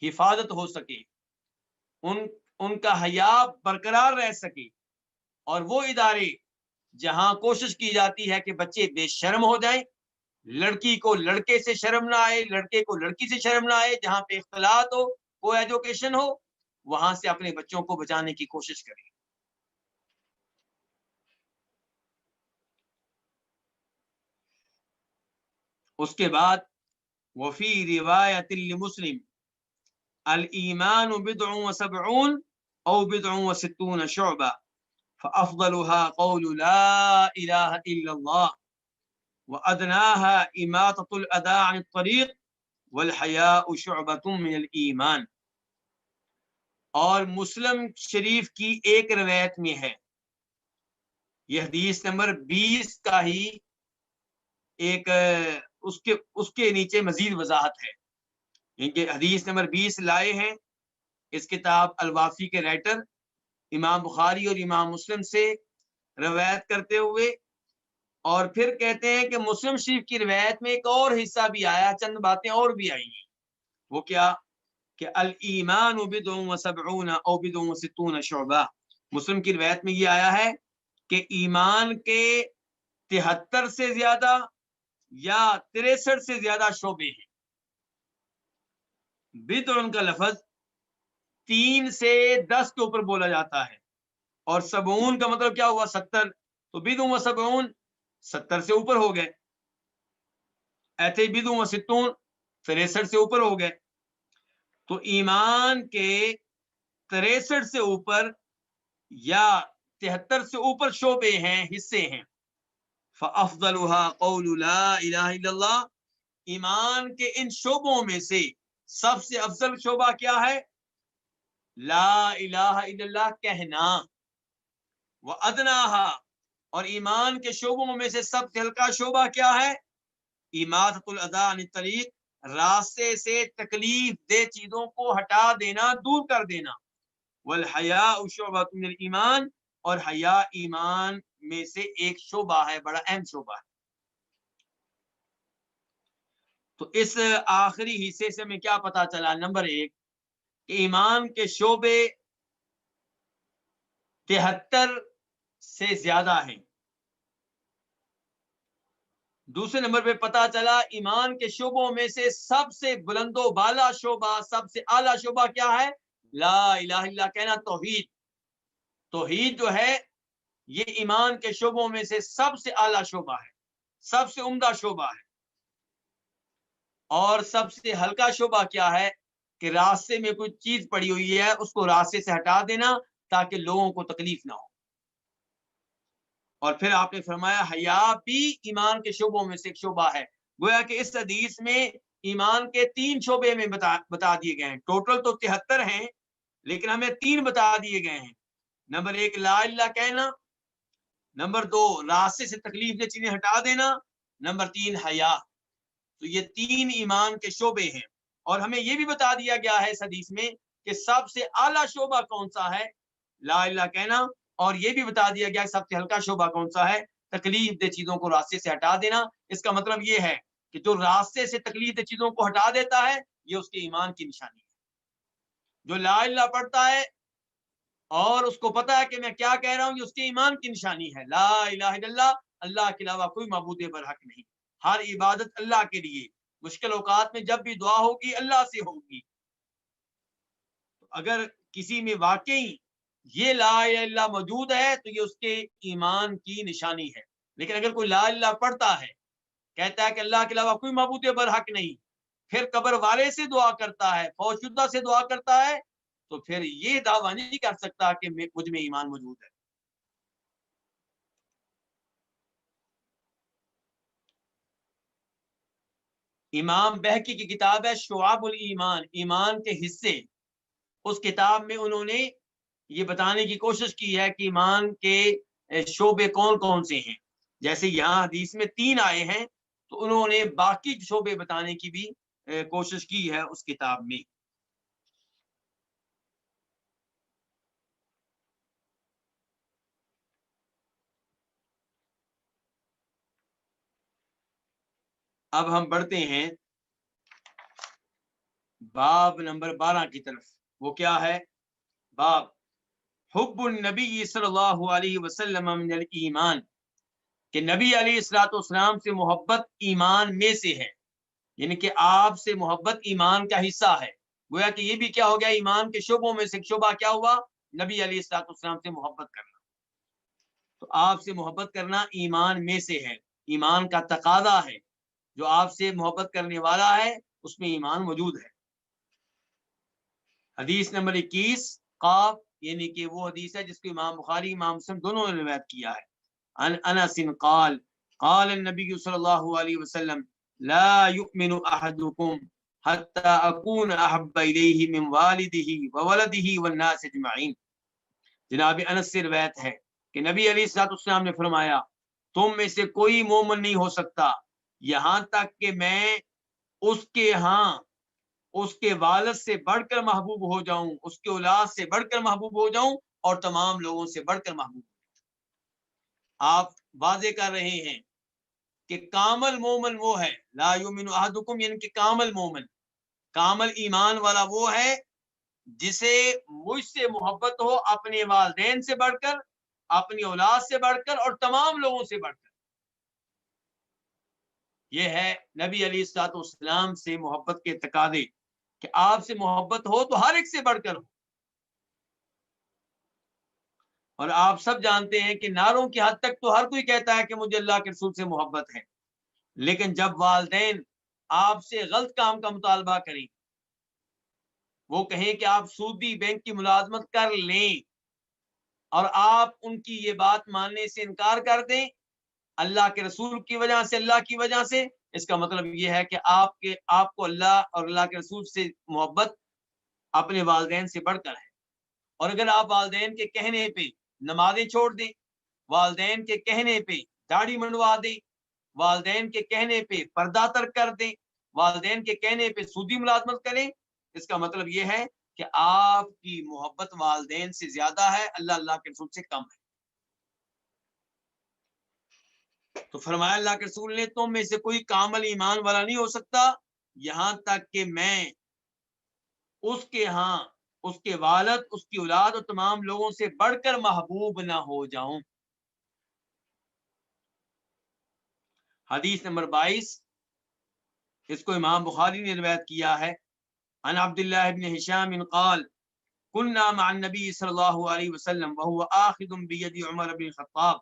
حفاظت ہو سکے، ان کا حیا برقرار رہ سکے، اور وہ ادارے جہاں کوشش کی جاتی ہے کہ بچے بے شرم ہو جائیں، لڑکی کو لڑکے سے شرم نہ آئے، لڑکے کو لڑکی سے شرم نہ آئے، جہاں پہ اختلاط ہو، کو ایجوکیشن ہو، وہاں سے اپنے بچوں کو بچانے کی کوشش کریں۔ اس کے بعد وفی روایت لمسلم الایمان بضع وسبعون او بضع وستون شعبہ فافضلها قول لا الہ الا اللہ وادناها اماطة الاذى عن الطریق والحیاء شعبۃ من الایمان۔ اور مسلم شریف کی ایک روایت میں ہے، یہ حدیث نمبر 20 کا ہی ایک اس کے نیچے مزید وضاحت ہے، کیونکہ حدیث نمبر 20 لائے ہیں اس کتاب الوافی کے رائٹر امام بخاری اور امام مسلم سے روایت کرتے ہوئے، اور پھر کہتے ہیں کہ مسلم شریف کی روایت میں ایک اور حصہ بھی آیا، چند باتیں اور بھی آئی ہیں۔ وہ کیا کہ الایمان بضع وسبعون او بضع وستون شعبہ، مسلم کی روایت میں یہ آیا ہے کہ ایمان کے 73 سے زیادہ یا 63 سے زیادہ شعبے ہیں۔ بضع کا لفظ 3 سے 10 کے اوپر بولا جاتا ہے، اور سبعون کا مطلب کیا ہوا؟ 70، تو بضع وسبعون 70 سے اوپر ہو گئے، ایسے بضع وستون 63 سے اوپر ہو گئے۔ تو ایمان کے 63 سے اوپر یا 73 سے اوپر شعبے ہیں، حصے ہیں۔ فَأَفْضَلُهَا قَوْلُ لَا إِلَهَ إِلَّا اللَّهِ، ایمان کے ان شعبوں میں سے سب سے افضل شعبہ کیا ہے؟ لا الہ الا اللہ کہنا۔ وَأَدْنَاهَا، اور ایمان کے شعبوں میں سے سب سے ہلکا شعبہ کیا ہے؟ إِمَاطَةُ الْأَذَى عَنِ الطَّرِيقِ، راستے سے تکلیف دہ چیزوں کو ہٹا دینا، دور کر دینا۔ والحیاء شعبۃ من الایمان، اور حیا ایمان میں سے ایک شعبہ ہے، بڑا اہم شعبہ ہے۔ تو اس آخری حصے سے ہمیں کیا پتا چلا؟ نمبر 1 کہ ایمان کے شعبے 73 سے زیادہ ہیں۔ دوسرے نمبر پہ پتا چلا ایمان کے شعبوں میں سے سب سے بلند و بالا شعبہ، سب سے اعلیٰ شعبہ کیا ہے؟ لا الہ الا کہنا، توحید۔ توحید جو ہے یہ ایمان کے شعبوں میں سے سب سے اعلیٰ شعبہ ہے، سب سے عمدہ شعبہ ہے۔ اور سب سے ہلکا شعبہ کیا ہے؟ کہ راستے میں کوئی چیز پڑی ہوئی ہے، اس کو راستے سے ہٹا دینا تاکہ لوگوں کو تکلیف نہ ہو۔ اور پھر آپ نے فرمایا حیا بھی ایمان کے شعبوں میں سے ایک شعبہ ہے۔ گویا کہ اس حدیث میں ایمان کے 3 شعبے میں بتا دیے گئے ہیں، ٹوٹل تو 73 ہیں، لیکن ہمیں 3 بتا دیے گئے ہیں۔ نمبر 1 لا الہ کہنا، نمبر 2 راستے سے تکلیف دہ چیزیں ہٹا دینا، نمبر 3 حیا۔ تو یہ 3 ایمان کے شعبے ہیں، اور ہمیں یہ بھی بتا دیا گیا ہے اس حدیث میں کہ سب سے اعلیٰ شعبہ کون سا ہے؟ لا الہ کہنا، اور یہ بھی بتا دیا گیا سب سے ہلکا شعبہ کون سا ہے؟ تکلیف دہ چیزوں کو راستے سے ہٹا دینا۔ اس کا مطلب یہ ہے کہ جو راستے سے تکلیف دہ چیزوں کو ہٹا دیتا ہے یہ اس کے ایمان کی نشانی ہے۔ جو لا الہ پڑھتا ہے اور اس کو پتا ہے کہ میں کیا کہہ رہا ہوں، یہ اس کے ایمان کی نشانی ہے۔ لا الہ الا اللہ، اللہ کے علاوہ کوئی معبود برحق نہیں، ہر عبادت اللہ کے لیے، مشکل اوقات میں جب بھی دعا ہوگی اللہ سے ہوگی۔ اگر کسی میں واقعی یہ لا الہ الا اللہ موجود ہے تو یہ اس کے ایمان کی نشانی ہے۔ لیکن اگر کوئی لا الہ پڑھتا ہے، کہتا ہے کہ اللہ کے علاوہ کوئی معبود برحق نہیں، پھر قبر والے سے دعا کرتا ہے، فوت شدہ سے دعا کرتا ہے، تو پھر یہ دعویٰ نہیں کر سکتا کہ مجھ میں ایمان موجود ہے۔ امام بہقی کی کتاب ہے شعب الایمان، ایمان کے حصے، اس کتاب میں انہوں نے یہ بتانے کی کوشش کی ہے کہ ایمان کے شعبے کون کون سے ہیں۔ جیسے یہاں حدیث میں 3 آئے ہیں، تو انہوں نے باقی شعبے بتانے کی بھی کوشش کی ہے اس کتاب میں۔ اب ہم بڑھتے ہیں باب نمبر 12 کی طرف۔ وہ کیا ہے؟ باب حب النبی صلی اللہ علیہ وسلم من الایمان، کہ نبی علیہ الصلوۃ والسلام سے محبت ایمان میں سے ہے، یعنی کہ آپ سے محبت ایمان کا حصہ ہے۔ گویا کہ یہ بھی کیا ہو گیا، ایمان کے شعبوں میں سے شعبہ کیا ہوا، نبی علیہ الصلوۃ والسلام سے محبت کرنا۔ تو آپ سے محبت کرنا ایمان میں سے ہے، ایمان کا تقاضا ہے، جو آپ سے محبت کرنے والا ہے اس میں ایمان موجود ہے۔ حدیث نمبر 21 قاف، یعنی کہ وہ حدیث ہے جس کو امام بخاری امام مسلم دونوں نے روایت کیا ہے۔ عن انس قال قال النبی صلی اللہ علیہ وسلم لا يؤمن احدكم حتى اكون احب الیہ من والدہ وولدہ والناس اجمعین۔ جناب انس سے روایت ہے کہ نبی علیہ الصلوۃ والسلام نے فرمایا، تم میں سے کوئی مومن نہیں ہو سکتا یہاں تک کہ میں اس کے ہاں اس کے والد سے بڑھ کر محبوب ہو جاؤں، اس کے اولاد سے بڑھ کر محبوب ہو جاؤں، اور تمام لوگوں سے بڑھ کر محبوب ہو جاؤں۔ آپ واضح کر رہے ہیں کہ کامل مومن وہ ہے، لا یؤمن احدکم، یعنی کہ کامل مومن، کامل ایمان والا وہ ہے جسے مجھ سے محبت ہو اپنے والدین سے بڑھ کر، اپنی اولاد سے بڑھ کر، اور تمام لوگوں سے بڑھ کر۔ یہ ہے نبی علیہ الصلوۃ والسلام سے محبت کے تقاضے، کہ آپ سے محبت ہو تو ہر ایک سے بڑھ کر ہو۔ اور آپ سب جانتے ہیں کہ نعروں کی حد تک تو ہر کوئی کہتا ہے کہ مجھے اللہ کے رسول سے محبت ہے، لیکن جب والدین آپ سے غلط کام کا مطالبہ کریں، وہ کہیں کہ آپ سودی بینک کی ملازمت کر لیں، اور آپ ان کی یہ بات ماننے سے انکار کر دیں اللہ کے رسول کی وجہ سے، اللہ کی وجہ سے، اس کا مطلب یہ ہے کہ آپ کو اللہ اور اللہ کے رسول سے محبت اپنے والدین سے بڑھ کر ہے۔ اور اگر آپ والدین کے کہنے پہ نمازیں چھوڑ دیں، والدین کے کہنے پہ داڑھی منڈوا دیں، والدین کے کہنے پہ پردہ ترک کر دیں، والدین کے کہنے پہ سودی ملازمت کریں، اس کا مطلب یہ ہے کہ آپ کی محبت والدین سے زیادہ ہے، اللہ کے رسول سے کم ہے۔ تو فرمایا اللہ کے رسول نے، تم میں سے کوئی کامل ایمان والا نہیں ہو سکتا یہاں تک کہ میں اس کے ہاں اس کے والد، اس کی اولاد اور تمام لوگوں سے بڑھ کر محبوب نہ ہو جاؤں۔ حدیث نمبر 22، اس کو امام بخاری نے روایت کیا ہے۔ عن عبداللہ بن ہشام قال كنا مع النبی صلی اللہ علیہ وسلم وهو آخذ بید عمر بن الخطاب۔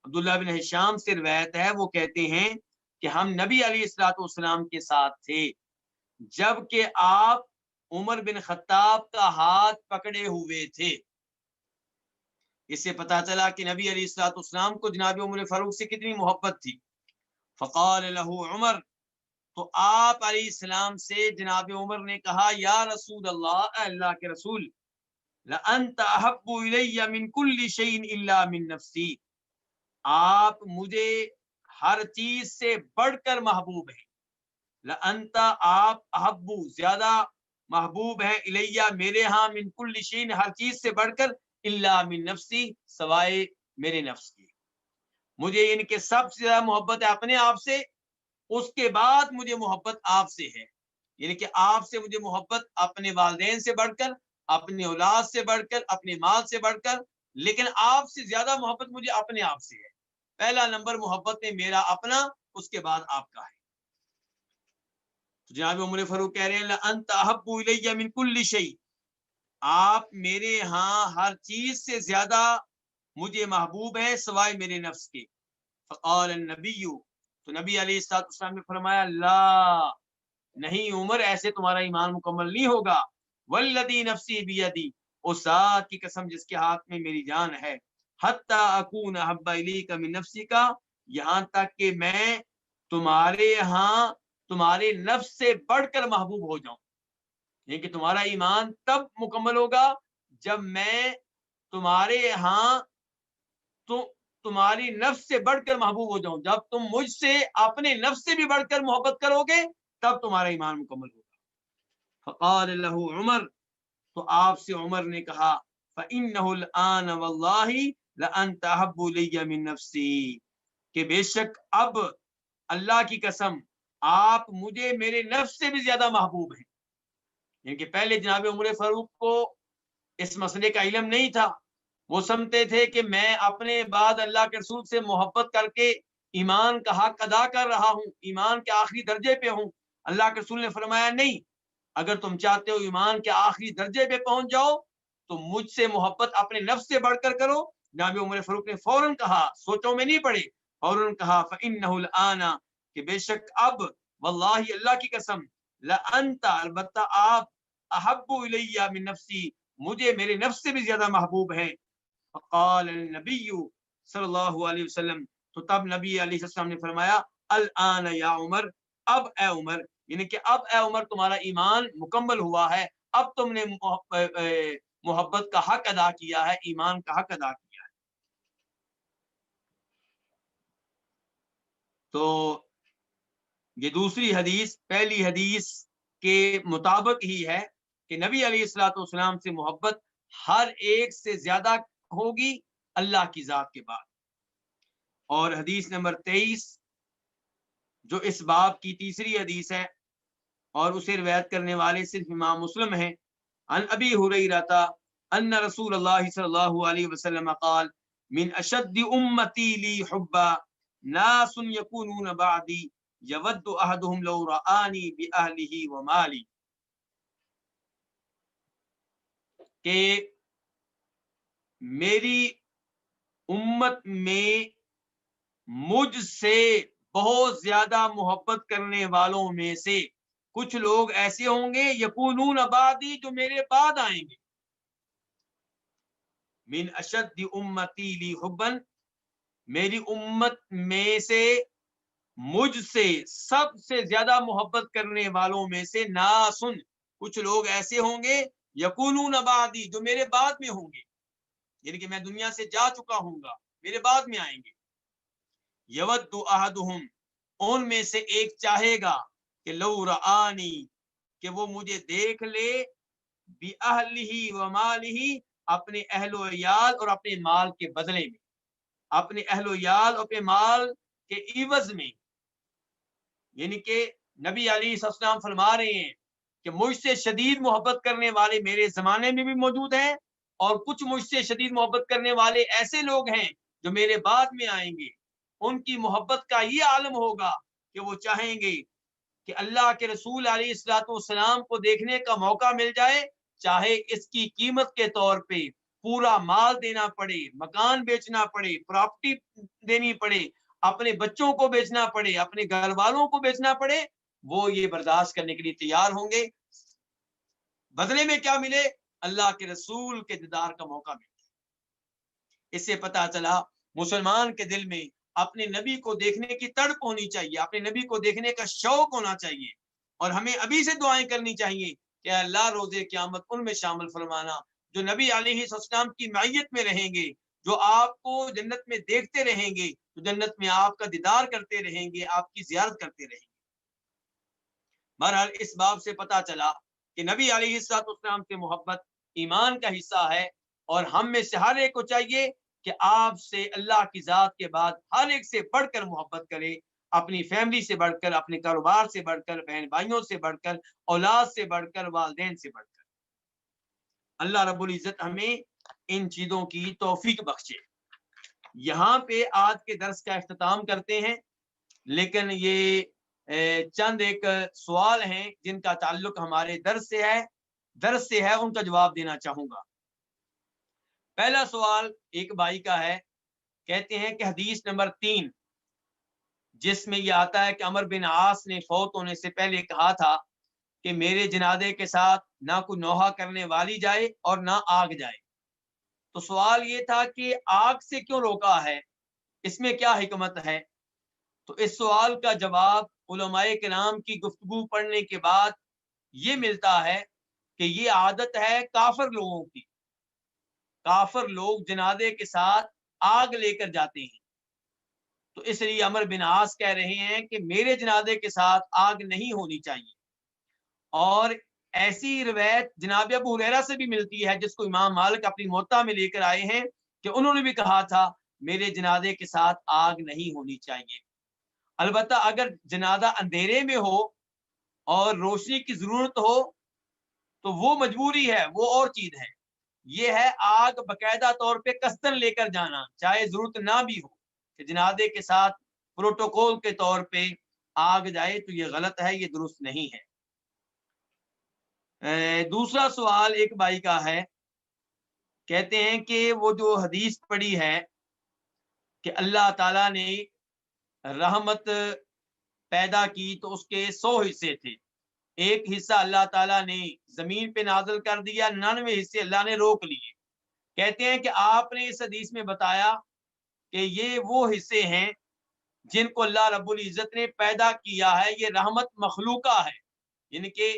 عبداللہ بن ہشام سے روایت ہے، وہ کہتے ہیں کہ ہم نبی علیہ الصلوۃ والسلام کے ساتھ تھے جب کہ آپ عمر بن خطاب کا ہاتھ پکڑے ہوئے تھے۔ اس سے پتا چلا کہ نبی علیہ الصلوۃ والسلام کو جناب عمر فاروق سے کتنی محبت تھی۔ فقال له عمر، تو آپ علیہ السلام سے جناب عمر نے کہا، یا رسول اللہ، اے اللہ کے رسول، لأنت احب الی من کل شیء الا من نفسی، آپ مجھے ہر چیز سے بڑھ کر محبوب ہیں۔ لأنت، آپ، احب، زیادہ محبوب ہیں، الیہ، میرے ہاں، من کل شیء، ہر چیز سے بڑھ کر، الا من نفسی، سوائے میرے نفس کی۔ مجھے ان کے سب سے زیادہ محبت ہے اپنے آپ سے، اس کے بعد مجھے محبت آپ سے ہے، یعنی کہ آپ سے مجھے محبت اپنے والدین سے بڑھ کر، اپنی اولاد سے بڑھ کر، اپنے مال سے بڑھ کر، لیکن آپ سے زیادہ محبت مجھے اپنے آپ سے ہے۔ پہلا نمبر محبت میں میرا اپنا، اس کے بعد آپ کا ہے۔ تو جناب عمر فاروق کہہ رہے ہیں، لأنت احب الی من کل شیء، آپ میرے ہاں ہر چیز سے زیادہ مجھے محبوب ہے سوائے میرے نفس کے۔ فقال النبی، تو نبی علیہ الصلوۃ والسلام نے فرمایا، لا، نہیں عمر، ایسے تمہارا ایمان مکمل نہیں ہوگا۔ والذی نفسی بیدی، اس ذات کی قسم جس کے ہاتھ میں میری جان ہے، حتی اکون احب الیک من نفسی کا، یہاں تک کہ میں تمہارے ہاں تمہارے نفس سے بڑھ کر محبوب ہو جاؤں، یعنی کہ تمہارا ایمان تب مکمل ہوگا جب میں تمہارے ہاں تو تمہاری نفس سے بڑھ کر محبوب ہو جاؤں۔ جب تم مجھ سے اپنے نفس سے بھی بڑھ کر محبت کرو گے تب تمہارا ایمان مکمل ہوگا۔ فقال له عمر، تو آپ سے عمر نے کہا، فإنه الآن والله لأنت أحب إلي من نفسي، کہ بے شک اب اللہ کی قسم آپ مجھے میرے نفس سے بھی زیادہ محبوب ہیں۔ یعنی کہ پہلے جناب عمر فاروق کو اس مسئلے کا علم نہیں تھا. وہ سمجھتے تھے کہ میں اپنے بعد اللہ کے رسول سے محبت کر کے ایمان کا حق ادا کر رہا ہوں, ایمان کے آخری درجے پہ ہوں. اللہ کے رسول نے فرمایا نہیں, اگر تم چاہتے ہو ایمان کے آخری درجے پہ پہنچ جاؤ تو مجھ سے محبت اپنے نفس سے بڑھ کر کرو. جناب عمر فاروق نے فوراً کہا, سوچوں میں نہیں پڑے, فوراً کہا فَإِنَّهُ الْآنَ, کہ بے شک اب, واللہ اللہ کی قسم, لَأَنْتَ, البتہ آپ, احب الیہ من نفسی, مجھے میرے نفس سے بھی زیادہ محبوب ہیں. فقال النبی صلی اللہ علیہ وسلم, تو تب نبی علیہ السلام نے فرمایا الآن یا عمر, اب اے عمر, یعنی کہ اب اے عمر تمہارا ایمان مکمل ہوا ہے, اب تم نے محبت کا حق ادا کیا ہے, ایمان کا حق ادا کیا ہے. تو یہ دوسری حدیث پہلی حدیث کے مطابق ہی ہے کہ نبی علیہ الصلوۃ والسلام سے محبت ہر ایک سے زیادہ ہوگی اللہ کی ذات کے بعد. اور حدیث نمبر 23 جو اس باب کی تیسری حدیث ہے اور اسے روایت کرنے والے صرف امام مسلم ہیں. عن ابی ہریرہ ان رسول اللہ صلی اللہ علیہ وسلم قال من اشد امتی لی حبا ناس یکونون بعدی یود احدهم لو رآنی باہلہ ومالی, کہ میری امت میں مجھ سے بہت زیادہ محبت کرنے والوں میں سے کچھ لوگ ایسے ہوں گے, یکونون بعدی, جو میرے بعد آئیں گے. من اشد امتی لی حبا, میری امت میں سے مجھ سے سب سے زیادہ محبت کرنے والوں میں سے ناسن, کچھ لوگ ایسے ہوں گے, یکونون بعدی, جو میرے بعد میں ہوں گے, یعنی کہ میں دنیا سے جا چکا ہوں گا, میرے بعد میں آئیں گے. یود احدہم, ان میں سے ایک چاہے گا کہ لو رآنی, کہ وہ مجھے دیکھ لے, باہلہ ومالہ, اپنے اہل و عیال اور اپنے مال کے بدلے میں, اپنے اہل و عیال اور اپنے مال کے عوض میں. یعنی کہ نبی علیہ السلام فرما رہے ہیں کہ مجھ سے شدید محبت کرنے والے میرے زمانے میں بھی موجود ہیں, اور کچھ مجھ سے شدید محبت کرنے والے ایسے لوگ ہیں جو میرے بعد میں آئیں گے. ان کی محبت کا یہ عالم ہوگا کہ وہ چاہیں گے کہ اللہ کے رسول علیہ الصلوۃ والسلام کو دیکھنے کا موقع مل جائے, چاہے اس کی قیمت کے طور پہ پورا مال دینا پڑے, مکان بیچنا پڑے, پراپرٹی دینی پڑے, اپنے بچوں کو بیچنا پڑے, اپنے گھر والوں کو بیچنا پڑے, وہ یہ برداشت کرنے کے لیے تیار ہوں گے. بدلے میں کیا ملے؟ اللہ کے رسول کے دیدار کا موقع ملے. اس سے پتہ چلا مسلمان کے دل میں اپنے نبی کو دیکھنے کی تڑپ ہونی چاہیے, اپنے نبی کو دیکھنے کا شوق ہونا چاہیے, اور ہمیں ابھی سے دعائیں کرنی چاہیے کہ اللہ روز قیامت ان میں شامل فرمانا جو نبی علیہ السلام کی معیت میں رہیں گے, جو آپ کو جنت میں دیکھتے رہیں گے, جو جنت میں آپ کا دیدار کرتے رہیں گے, آپ کی زیارت کرتے رہیں گے. بہرحال اس باب سے پتہ چلا کہ نبی علیہ السلام سے محبت ایمان کا حصہ ہے, اور ہم میں سے ہر ایک کو چاہیے کہ آپ سے اللہ کی ذات کے بعد ہر ایک سے بڑھ کر محبت کرے, اپنی فیملی سے بڑھ کر, اپنے کاروبار سے بڑھ کر, بہن بھائیوں سے بڑھ کر, اولاد سے بڑھ کر, والدین سے بڑھ کر. اللہ رب العزت ہمیں ان چیزوں کی توفیق بخشے. یہاں پہ آج کے درس کا اختتام کرتے ہیں, لیکن یہ چند ایک سوال ہیں جن کا تعلق ہمارے درس سے ہے, ان کا جواب دینا چاہوں گا. پہلا سوال ایک بھائی کا ہے, کہتے ہیں کہ حدیث نمبر 3 جس میں یہ آتا ہے کہ عمر بن عاص نے فوت ہونے سے پہلے کہا تھا کہ میرے جنازے کے ساتھ نہ کوئی نوحہ کرنے والی جائے اور نہ آگ جائے, تو سوال یہ تھا کہ آگ سے کیوں روکا ہے, اس میں کیا حکمت ہے؟ تو اس سوال کا جواب علماء کرام کی گفتگو پڑھنے کے بعد یہ ملتا ہے کہ یہ عادت ہے کافر لوگوں کی. کافر لوگ جنازے کے ساتھ آگ لے کر جاتے ہیں, تو اس لیے عمر بن عاص کہہ رہے ہیں کہ میرے جنازے کے ساتھ آگ نہیں ہونی چاہیے. اور ایسی روایت جناب ابو ہریرہ سے بھی ملتی ہے جس کو امام مالک اپنی موطا میں لے کر آئے ہیں کہ انہوں نے بھی کہا تھا میرے جنازے کے ساتھ آگ نہیں ہونی چاہیے. البتہ اگر جنازہ اندھیرے میں ہو اور روشنی کی ضرورت ہو تو وہ مجبوری ہے, وہ اور چیز ہے. یہ ہے آگ باقاعدہ طور پہ قصدن لے کر جانا، چاہے ضرورت نہ بھی ہو کہ جنازے کے ساتھ پروٹوکول کے طور پہ آگ جائے، تو یہ غلط ہے، یہ درست نہیں ہے۔ دوسرا سوال ایک بھائی کا ہے، کہتے ہیں کہ وہ جو حدیث پڑھی ہے کہ اللہ تعالیٰ نے رحمت پیدا کی تو اس کے 100 حصے تھے، ایک حصہ اللہ تعالیٰ نے زمین پہ نازل کر دیا، 99 حصے اللہ نے روک لیے۔ کہتے ہیں کہ آپ نے اس حدیث میں بتایا کہ یہ وہ حصے ہیں جن کو اللہ رب العزت نے پیدا کیا ہے، یہ رحمت مخلوقہ ہے، یعنی کہ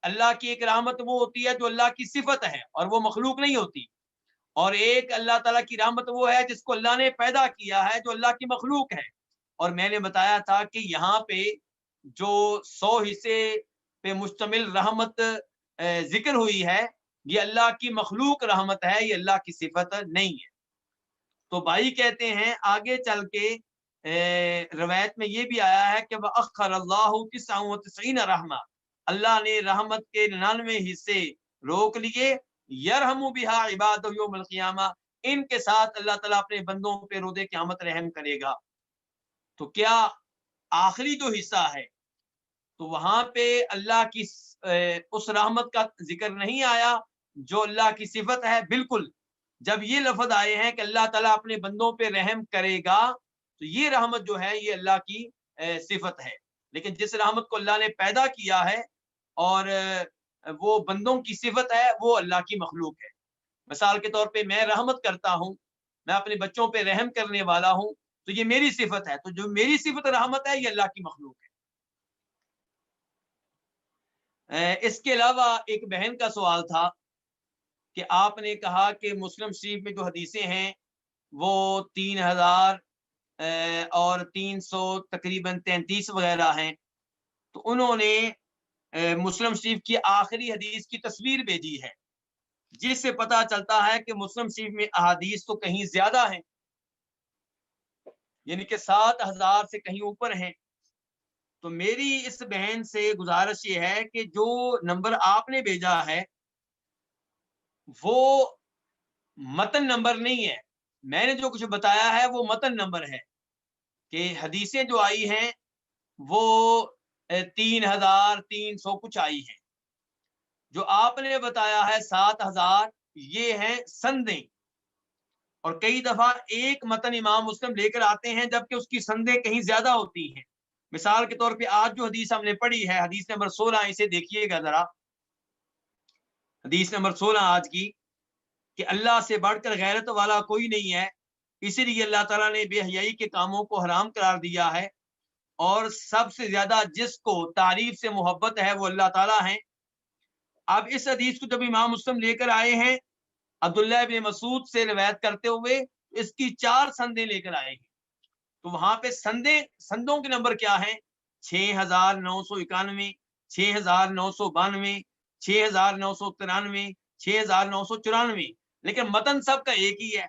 اللہ کی ایک رحمت وہ ہوتی ہے جو اللہ کی صفت ہے اور وہ مخلوق نہیں ہوتی، اور ایک اللہ تعالیٰ کی رحمت وہ ہے جس کو اللہ نے پیدا کیا ہے جو اللہ کی مخلوق ہے۔ اور میں نے بتایا تھا کہ یہاں پہ جو 100 حصے پہ مشتمل رحمت ذکر ہوئی ہے، یہ اللہ کی مخلوق رحمت ہے، یہ اللہ کی صفت نہیں ہے۔ تو بھائی کہتے ہیں آگے چل کے روایت میں یہ بھی آیا ہے کہ وَأَخَّرَ اللَّهُ 99 رحمہ، اللہ نے رحمت کے 99 حصے روک لیے، یرحم بہا عبادہ یوم القیامہ، ان کے ساتھ اللہ تعالیٰ اپنے بندوں پہ روز قیامت رحم کرے گا۔ تو کیا آخری جو حصہ ہے تو وہاں پہ اللہ کی اس رحمت کا ذکر نہیں آیا جو اللہ کی صفت ہے؟ بالکل، جب یہ لفظ آئے ہیں کہ اللہ تعالیٰ اپنے بندوں پہ رحم کرے گا تو یہ رحمت جو ہے یہ اللہ کی صفت ہے، لیکن جس رحمت کو اللہ نے پیدا کیا ہے اور وہ بندوں کی صفت ہے وہ اللہ کی مخلوق ہے۔ مثال کے طور پہ میں رحمت کرتا ہوں، میں اپنے بچوں پہ رحم کرنے والا ہوں، تو یہ میری صفت ہے، تو جو میری صفت رحمت ہے یہ اللہ کی مخلوق ہے۔ اس کے علاوہ ایک بہن کا سوال تھا کہ آپ نے کہا کہ مسلم شریف میں جو حدیثیں ہیں وہ 3000 اور 300 تقریباً 33 وغیرہ ہیں، تو انہوں نے مسلم شریف کی آخری حدیث کی تصویر بھیجی ہے، جس سے پتہ چلتا ہے کہ مسلم شریف میں احادیث تو کہیں زیادہ ہیں، یعنی کہ 7000 سے کہیں اوپر ہیں۔ تو میری اس بہن سے گزارش یہ ہے کہ جو نمبر آپ نے بھیجا ہے وہ متن نمبر نہیں ہے، میں نے جو کچھ بتایا ہے وہ متن نمبر ہے، کہ حدیثیں جو آئی ہیں وہ 3300 کچھ آئی ہیں، جو آپ نے بتایا ہے 7000 یہ ہیں سندیں، اور کئی دفعہ ایک متن امام مسلم لے کر آتے ہیں جبکہ اس کی سندیں کہیں زیادہ ہوتی ہیں۔ مثال کے طور پہ آج جو حدیث ہم نے پڑھی ہے، حدیث نمبر 16، اسے دیکھیے گا ذرا، حدیث نمبر 16 آج کی، کہ اللہ سے بڑھ کر غیرت والا کوئی نہیں ہے، اسی لیے اللہ تعالیٰ نے بے حیائی کے کاموں کو حرام قرار دیا ہے، اور سب سے زیادہ جس کو تعریف سے محبت ہے وہ اللہ تعالیٰ ہیں۔ اب اس حدیث کو جب امام مسلم لے کر آئے ہیں عبداللہ ابن مسعود سے روایت کرتے ہوئے، اس کی 4 سندیں لے کر آئے ہیں، تو وہاں پہ سندوں کے نمبر کیا ہیں؟ 6991، 6992، 6993، 6994، لیکن متن سب کا ایک ہی ہے۔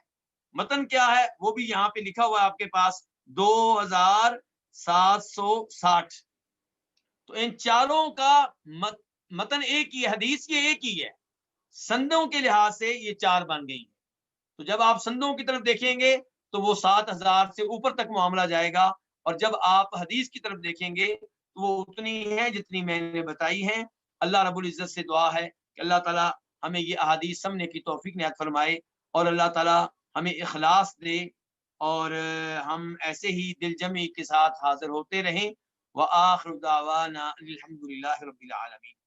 متن کیا ہے وہ بھی یہاں پہ لکھا ہوا ہے آپ کے پاس، 2760۔ تو ان چاروں کا متن ایک ہی ہے، حدیث یہ ایک ہی ہے، سندوں کے لحاظ سے یہ 4 بن گئی ہیں۔ تو جب آپ سندوں کی طرف دیکھیں گے تو وہ 7000 سے اوپر تک معاملہ جائے گا، اور جب آپ حدیث کی طرف دیکھیں گے تو وہ اتنی ہے جتنی میں نے بتائی ہیں۔ اللہ رب العزت سے دعا ہے کہ اللہ تعالیٰ ہمیں یہ احادیث سمجھنے کی توفیق عنایت فرمائے، اور اللہ تعالیٰ ہمیں اخلاص دے، اور ہم ایسے ہی دل جمعی کے ساتھ حاضر ہوتے رہیں۔ وآخر دعوانا الحمد للہ رب العالمین۔